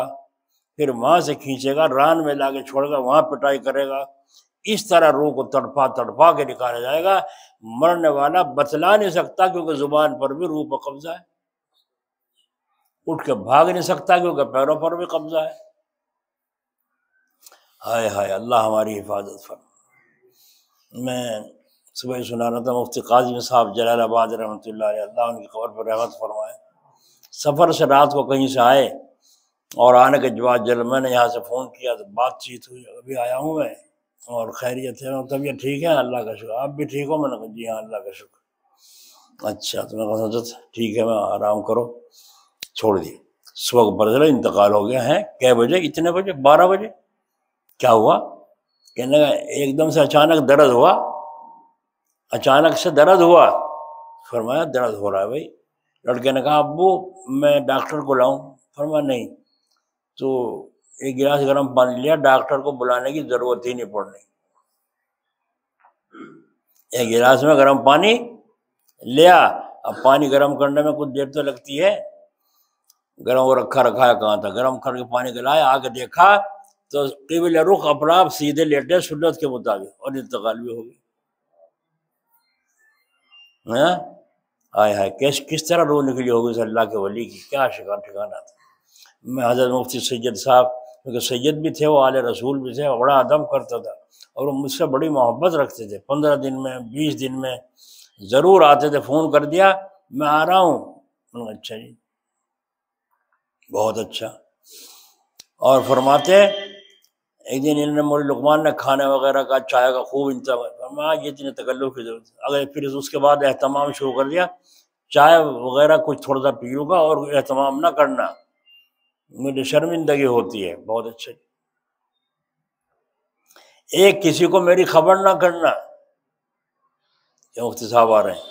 پھر وہاں سے کھینچے گا ران میں لا کے چھوڑے گا، وہاں پٹائی کرے گا، اس طرح روح کو تڑپا تڑپا کے نکالا جائے گا۔ مرنے والا بتلا نہیں سکتا کیونکہ زبان پر بھی روح پر قبضہ ہے، اٹھ کے بھاگ نہیں سکتا کیونکہ پیروں پر بھی قبضہ ہے۔ ہائے ہائے اللہ ہماری حفاظت فرمائے۔ میں صبح سنا رہا تھا مفتی قاظم صاحب جلال آباد رحمۃ اللہ علیہ، اللہ ان کی قبر پر رحمت فرمائے، سفر سے رات کو کہیں سے آئے اور آنے کے بعد جب میں نے یہاں سے فون کیا تو بات چیت ہوئی، ابھی آیا ہوں میں اور خیریت ہے، طبیعت ٹھیک ہے اللہ کا شکر، آپ بھی ٹھیک ہو؟ میں نے کہا جی ہاں اللہ کا شکر۔ اچھا تو میں نے کہا ٹھیک ہے میں آرام کرو، چھوڑ دی۔ صبح کو پتہ چلا انتقال ہو گیا ہے۔ کئے بجے؟ اتنے بجے؟ 12 بجے۔ کیا ہوا؟ کہنے لگا ایک دم سے اچانک درد ہوا، اچانک سے درد ہوا۔ فرمایا درد ہو رہا ہے بھائی؟ لڑکے نے کہا ابو میں ڈاکٹر کو لاؤں؟ فرمایا نہیں، تو ایک گلاس گرم پانی لیا، ڈاکٹر کو بلانے کی ضرورت ہی نہیں پڑنی۔ ایک گلاس میں گرم پانی لیا، اب پانی گرم کرنے میں کچھ دیر تو لگتی ہے، گرم وہ رکھا ہے کہاں تھا، گرم کر کے پانی گلایا، آگے دیکھا تو قبل رخ اپنا سیدھے لیٹے سنت کے مطابق، اور انتقال بھی ہو گئی۔ آئے ہائے کس طرح روح نکلی ہوگی اس اللہ کے ولی کی، کیا ٹھکانا تھا۔ میں حضرت مفتی سید صاحب، کیونکہ سید بھی تھے وہ آل رسول بھی تھے، بڑا ادب کرتا تھا اور وہ مجھ سے بڑی محبت رکھتے تھے، 15 دن میں 20 دن میں ضرور آتے تھے، فون کر دیا میں آ رہا ہوں، اچھا جی بہت اچھا۔ اور فرماتے ایک دن انہوں نے مولوی لقمان نے کھانے وغیرہ کا چائے کا خوب انتظام، فرمایا یہ اتنے تکلف کی ضرورت ہے، اگر پھر اس کے بعد اہتمام شروع کر دیا، چائے وغیرہ کچھ تھوڑا سا پیوں گا اور اہتمام نہ کرنا، مجھے شرمندگی ہوتی ہے۔ بہت اچھا۔ ایک کسی کو میری خبر نہ کرنا کہ مفتی صاحب آ رہے ہیں،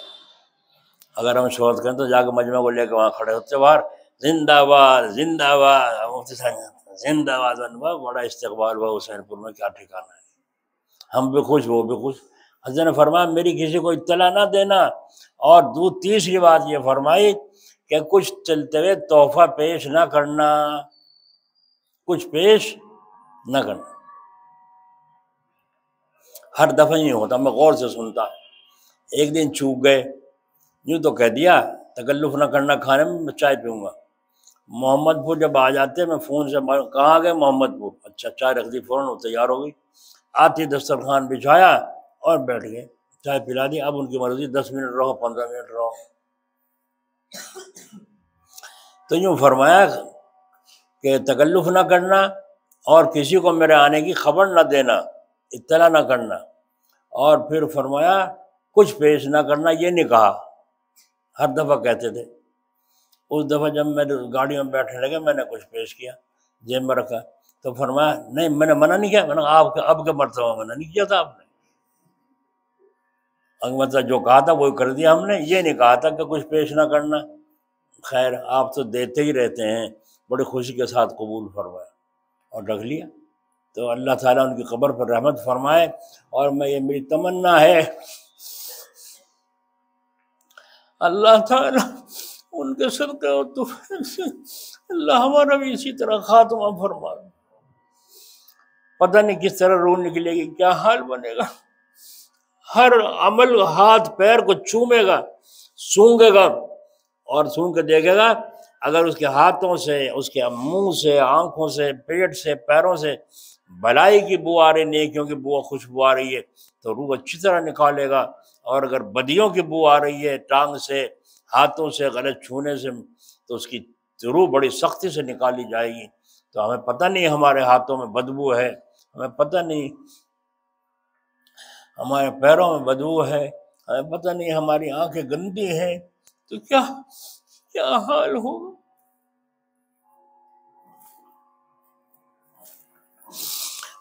اگر ہم شہرت کریں تو جا کے مجمع کو لے کے وہاں کھڑے ہوتے باہر، زندہ باد زندہ باد مفتی صاحب زندہ باد، بڑا استقبال ہوا حسین پور میں، کیا ٹھکانا ہے، ہم بھی خوش وہ بھی خوش۔ حضرت نے فرمایا میری کسی کو اطلاع نہ دینا، اور تیسری بات یہ فرمائی کہ کچھ چلتے ہوئے تحفہ پیش نہ کرنا، کچھ پیش نہ کرنا۔ ہر دفعہ نہیں ہوتا، میں غور سے سنتا، ایک دن چوک گئے، یوں تو کہہ دیا تکلف نہ کرنا کھانے میں چائے پیوں گا۔ محمد پور جب آ جاتے میں فون سے کہاں گئے؟ محمد پور، اچھا چائے رکھ دی، فوراً وہ تیار ہو گئی، آتی دسترخوان بچھایا اور بیٹھ گئے، چائے پلا دی، اب ان کی مرضی 10 منٹ رہو 15 منٹ رہو۔ تو یوں فرمایا کہ تکلف نہ کرنا اور کسی کو میرے آنے کی خبر نہ دینا، اطلاع نہ کرنا، اور پھر فرمایا کچھ پیش نہ کرنا، یہ نہیں کہا ہر دفعہ کہتے تھے۔ اس دفعہ جب میں گاڑی میں بیٹھنے لگے میں نے کچھ پیش کیا، جیب میں رکھا، تو فرمایا نہیں میں نے منع نہیں کیا، میں نے کہا آپ اب کے مرتبہ منع نہیں کیا تھا آپ نے، مطلب جو کہا تھا وہی کر دیا ہم نے، یہ نہیں کہا تھا کہ کچھ پیش نہ کرنا۔ خیر آپ تو دیتے ہی رہتے ہیں، بڑی خوشی کے ساتھ قبول فرمایا اور رکھ لیا۔ تو اللہ تعالیٰ ان کی قبر پر رحمت فرمائے، اور میں یہ میری تمنا ہے اللہ تعالیٰ ان کے صدقے اور توفیق سے اللہ ہمارا بھی اسی طرح خاتمہ فرمائے۔ پتہ نہیں کس طرح روح نکلے گی، کیا حال بنے گا، ہر عمل ہاتھ پیر کو چومے گا، سونگے گا، اور سونگ کے دیکھے گا اگر اس کے ہاتھوں سے، اس کے منہ سے، آنکھوں سے، پیٹ سے، پیروں سے بھلائی کی بو آ رہی، نیکیوں کی بو، خوشبو آ رہی ہے تو روح اچھی طرح نکالے گا، اور اگر بدیوں کی بو آ رہی ہے ٹانگ سے، ہاتھوں سے، غلط چھونے سے، تو اس کی روح بڑی سختی سے نکالی جائے گی۔ تو ہمیں پتہ نہیں ہمارے ہاتھوں میں بدبو ہے، ہمیں پتہ نہیں ہمارے پیروں میں بدبو ہے، ہمیں پتہ نہیں ہماری آنکھیں گندی ہیں، تو کیا حال ہوگا۔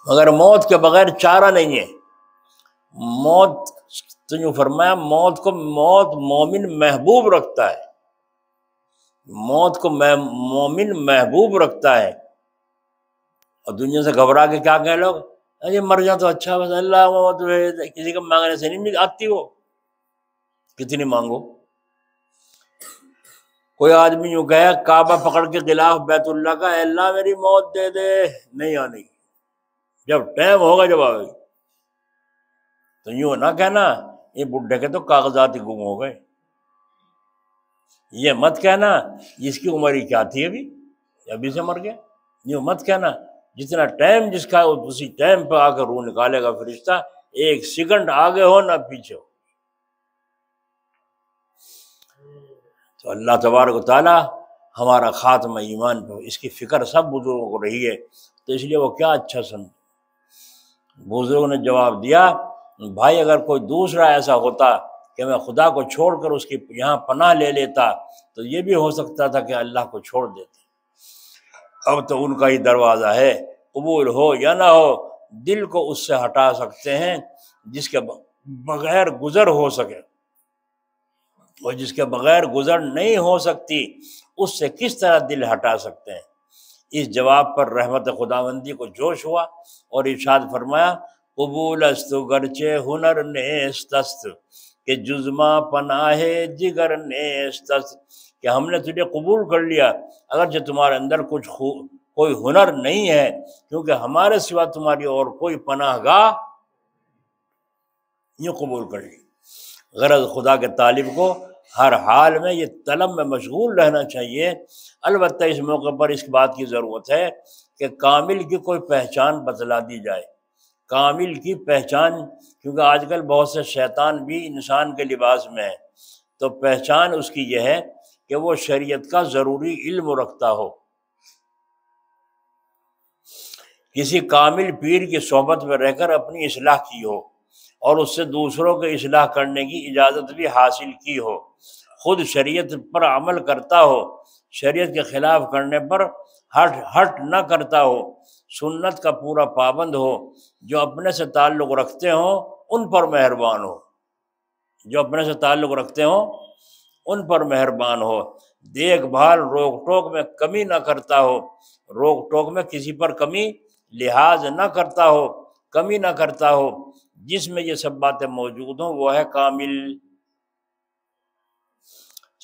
مگر موت کے بغیر چارہ نہیں ہے۔ موت تو یوں فرمایا موت مومن محبوب رکھتا ہے، موت کو مومن محبوب رکھتا ہے۔ اور دنیا سے گھبرا کے کیا کہہ لوگ، ارے مر جا تو اچھا، بس اللہ موت کسی کو مانگنے سے نہیں آتی، وہ کتنی مانگو۔ کوئی آدمی یوں کہے کعبہ پکڑ کے غلاف بیت اللہ کا، اے اللہ میری موت دے دے، نہیں آنی، جب ٹائم ہوگا جب آئے گی۔ تو یوں نہ کہنا یہ بڈھے کے تو کاغذات ہی گم ہو گئے، یہ مت کہنا جس کی عمر ہی کیا تھی ابھی سے مر گیا، یوں مت کہنا، جتنا ٹائم جس کا اسی ٹائم پہ آ کر روح نکالے گا فرشتہ، ایک سیکنڈ آگے ہو نہ پیچھے ہو۔ تو اللہ تبارک و تعالی ہمارا خاتمہ ایمان پہ، اس کی فکر سب بزرگوں کو رہی ہے، تو اس لیے وہ کیا اچھا سمجھ۔ بزرگوں نے جواب دیا بھائی اگر کوئی دوسرا ایسا ہوتا کہ میں خدا کو چھوڑ کر اس کی یہاں پناہ لے لیتا تو یہ بھی ہو سکتا تھا کہ اللہ کو چھوڑ دیتے، اب تو ان کا ہی دروازہ ہے، قبول ہو یا نہ ہو دل کو اس سے ہٹا سکتے ہیں جس کے بغیر گزر ہو سکے، اور جس کے بغیر گزر نہیں ہو سکتی اس سے کس طرح دل ہٹا سکتے ہیں۔ اس جواب پر رحمت خداوندی کو جوش ہوا اور ارشاد فرمایا قبول است گرچہ ہنر نیست است کہ جزما پناہ جگر نیست است، کہ ہم نے تجھے قبول کر لیا اگرچہ تمہارے اندر کوئی ہنر نہیں ہے، کیونکہ ہمارے سوا تمہاری اور کوئی پناہ گاہ، یوں قبول کر لی۔ غرض خدا کے طالب کو ہر حال میں یہ طلب میں مشغول رہنا چاہیے۔ البتہ اس موقع پر اس بات کی ضرورت ہے کہ کامل کی کوئی پہچان بتلا دی جائے، کامل کی پہچان، کیونکہ آج کل بہت سے شیطان بھی انسان کے لباس میں ہے، تو پہچان اس کی یہ ہے کہ وہ شریعت کا ضروری علم رکھتا ہو، کسی کامل پیر کی صحبت میں رہ کر اپنی اصلاح کی ہو، اور اس سے دوسروں کو اصلاح کرنے کی اجازت بھی حاصل کی ہو، خود شریعت پر عمل کرتا ہو، شریعت کے خلاف کرنے پر ہٹ نہ کرتا ہو، سنت کا پورا پابند ہو، جو اپنے سے تعلق رکھتے ہوں ان پر مہربان ہو، جو اپنے سے تعلق رکھتے ہوں ان پر مہربان ہو، دیکھ بھال روک ٹوک میں کمی نہ کرتا ہو، روک ٹوک میں کسی پر کمی لحاظ نہ کرتا ہو، کمی نہ کرتا ہو، جس میں یہ سب باتیں موجود ہوں وہ ہے کامل۔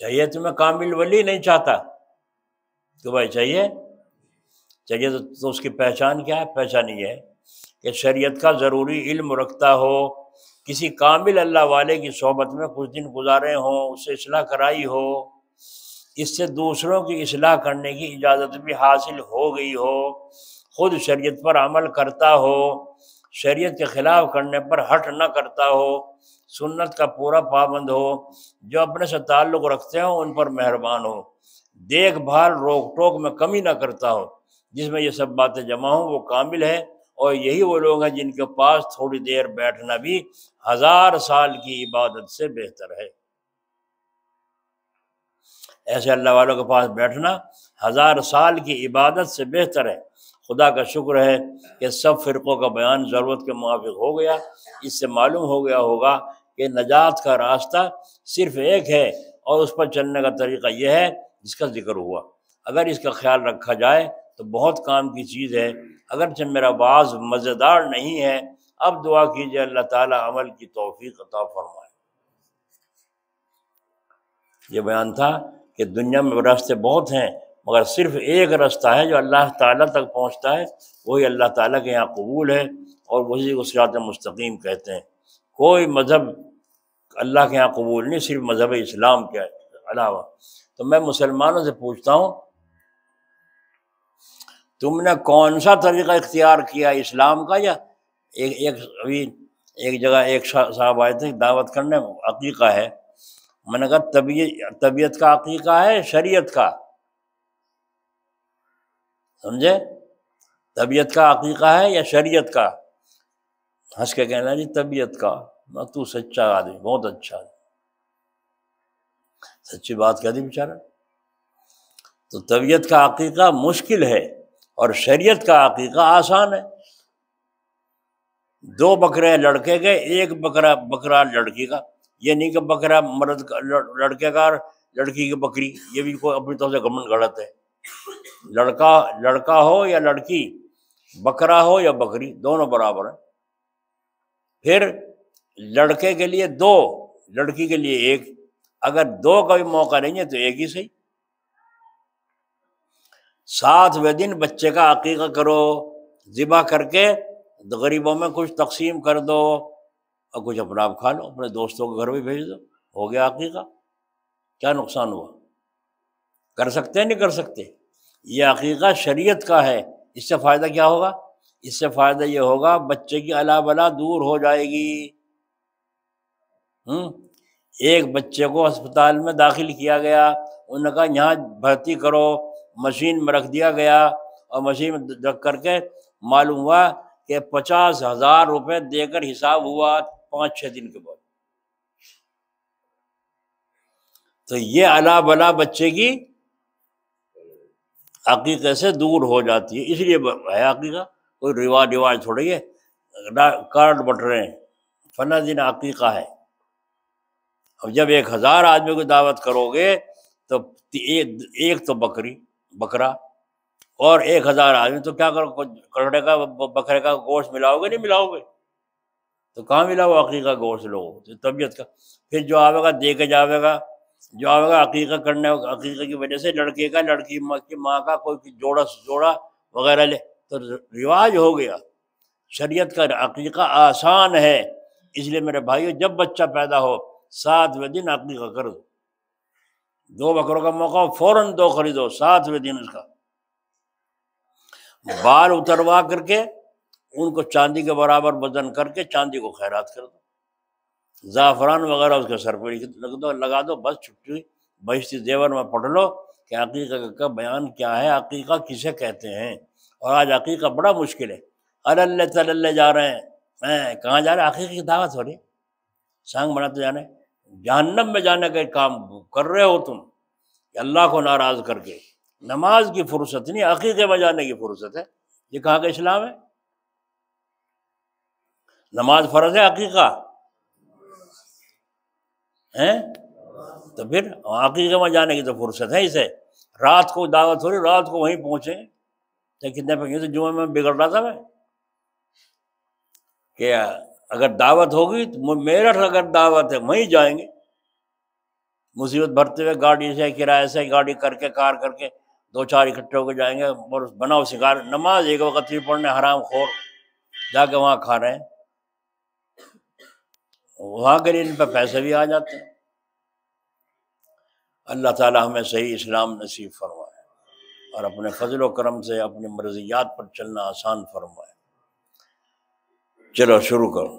چاہیے تمہیں کامل ولی، نہیں چاہتا تو بھائی چاہیے تو اس کی پہچان کیا ہے؟ پہچان یہ ہے کہ شریعت کا ضروری علم رکھتا ہو، کسی کامل اللہ والے کی صحبت میں کچھ دن گزارے ہوں، اس سے اصلاح کرائی ہو، اس سے دوسروں کی اصلاح کرنے کی اجازت بھی حاصل ہو گئی ہو، خود شریعت پر عمل کرتا ہو، شریعت کے خلاف کرنے پر ہٹ نہ کرتا ہو، سنت کا پورا پابند ہو، جو اپنے سے تعلق رکھتے ہوں ان پر مہربان ہو، دیکھ بھال روک ٹوک میں کمی نہ کرتا ہو، جس میں یہ سب باتیں جمع ہوں وہ کامل ہے، اور یہی وہ لوگ ہیں جن کے پاس تھوڑی دیر بیٹھنا بھی 1000 سال کی عبادت سے بہتر ہے۔ ایسے اللہ والوں کے پاس بیٹھنا 1000 سال کی عبادت سے بہتر ہے۔ خدا کا شکر ہے کہ سب فرقوں کا بیان ضرورت کے موافق ہو گیا۔ اس سے معلوم ہو گیا ہوگا کہ نجات کا راستہ صرف ایک ہے، اور اس پر چلنے کا طریقہ یہ ہے جس کا ذکر ہوا۔ اگر اس کا خیال رکھا جائے تو بہت کام کی چیز ہے۔ اگرچہ میرا بعض مزیدار نہیں ہے، اب دعا کیجیے اللہ تعالیٰ عمل کی توفیق عطا فرمائے۔ یہ بیان تھا کہ دنیا میں راستے بہت ہیں، مگر صرف ایک راستہ ہے جو اللہ تعالیٰ تک پہنچتا ہے، وہی اللہ تعالیٰ کے یہاں قبول ہے، اور وہی کو صراط مستقیم کہتے ہیں۔ کوئی مذہب اللہ کے یہاں قبول نہیں، صرف مذہب اسلام کے علاوہ۔ تو میں مسلمانوں سے پوچھتا ہوں، تم نے کون سا طریقہ اختیار کیا، اسلام کا؟ یا ابھی ایک جگہ ایک صاحب آئے تھے دعوت کرنے، عقیقہ ہے۔ میں نے کہا طبیعت کا عقیقہ ہے شریعت کا؟ سمجھے؟ طبیعت کا عقیقہ ہے یا شریعت کا؟ ہنس کے کہنا جی طبیعت کا۔ میں تو سچا آدمی، بہت اچھا، سچی بات کہہ دی بیچارہ۔ تو طبیعت کا عقیقہ مشکل ہے اور شریعت کا عقیقہ آسان ہے۔ 2 بکرے لڑکے کے، 1 بکرا لڑکی کا۔ یہ نہیں کہ بکرا مرد کا لڑکے کا اور لڑکی کی بکری، یہ بھی کوئی اپنی طرف سے گھمنڈ غلط ہے۔ لڑکا ہو یا لڑکی، بکرا ہو یا بکری، دونوں برابر ہیں۔ پھر لڑکے کے لیے 2، لڑکی کے لیے 1۔ اگر 2 کا بھی موقع نہیں ہے تو 1 ہی صحیح۔ 7ویں دن بچے کا عقیقہ کرو، ذبح کر کے غریبوں میں کچھ تقسیم کر دو، اور کچھ اپنا آپ کھا لو، اپنے دوستوں کے گھر بھی بھیج دو، ہو گیا عقیقہ۔ کیا نقصان ہوا؟ کر سکتے ہیں نہیں کر سکتے؟ یہ عقیقہ شریعت کا ہے۔ اس سے فائدہ کیا ہوگا؟ اس سے فائدہ یہ ہوگا بچے کی الا بلا دور ہو جائے گی۔ ایک بچے کو ہسپتال میں داخل کیا گیا، انہوں نے کہا یہاں بھرتی کرو، مشین میں رکھ دیا گیا، اور مشین میں رکھ کر کے معلوم ہوا کہ 50,000 روپے دے کر حساب ہوا 5-6 دن کے بعد۔ تو یہ الا بلا بچے کی عقیقے سے دور ہو جاتی ہے، اس لیے ہے عقیقہ۔ کوئی رواج تھوڑی ہے، کارڈ بٹ رہے ہیں فلاں دن عقیقہ ہے۔ اب جب 1000 آدمی کو دعوت کرو گے تو 1 تو بکرا، اور 1000 آدمی، تو کیا کرو؟ بکرے کا گوشت ملاؤ گے؟ نہیں ملاؤ گے تو کہاں ملا وہ عقیقہ گوشت لوگوں؟ تو طبیعت کا پھر جو آئے گا دے کے جاوے گا، جو آئے گا عقیقہ کرنے، عقیقہ کی وجہ سے لڑکے کا، لڑکی کی ماں کا کوئی جوڑا وغیرہ لے، تو رواج ہو گیا۔ شریعت کا عقیقہ آسان ہے، اس لیے میرے بھائیو جب بچہ پیدا ہو 7ویں دن عقیقہ کر دو۔ 2 بکروں کا موقع ہو فوراً 2 خریدو، 7ویں دن اس کا بال اتروا کر کے ان کو چاندی کے برابر وزن کر کے چاندی کو خیرات کر دو، زعفران وغیرہ اس کے سر پہ لگا دو، بس چھٹی۔ بہشتی زیور میں پڑھ لو کہ عقیقہ کا بیان کیا ہے، عقیقہ کسے کہتے ہیں۔ اور آج عقیقہ بڑا مشکل ہے، اللہ تللہ جا رہے ہیں، کہاں جا رہے ہیں؟ عقیقہ کی دعوت ہو رہی ہے، سانگ بناتے جانے، جہنم میں جانے کا کام کر رہے ہو تم، اللہ کو ناراض کر کے۔ نماز کی فرصت نہیں، عقیقے میں جانے کی فرصت ہے۔ یہ کہاں کا اسلام ہے؟ نماز فرض ہے، عقیقہ ہے، تو پھر عقیقے میں جانے کی تو فرصت ہے اسے۔ رات کو دعوت ہو رہی، رات کو وہیں پہنچیں گے۔ کتنے پہ تو جمعہ میں بگڑ رہا تھا میں کہ اگر دعوت ہوگی تو میرٹھ اگر دعوت ہے وہیں جائیں گے۔ مصیبت بھرتے ہوئے گاڑی سے، کرایہ سے گاڑی کر کے، کار کر کے 2-4 اکٹھے ہو کے جائیں گے، اور بناؤ سکھا رہے، نماز ایک وقت ہی پڑھنے، حرام خور جا کے وہاں کھا رہے ہیں، وہاں کے لیے ان پہ پیسے بھی آ جاتے ہیں۔ اللہ تعالیٰ ہمیں صحیح اسلام نصیب فرمائے، اور اپنے فضل و کرم سے اپنی مرضیات پر چلنا آسان فرمائے۔ چلو شروع کرو۔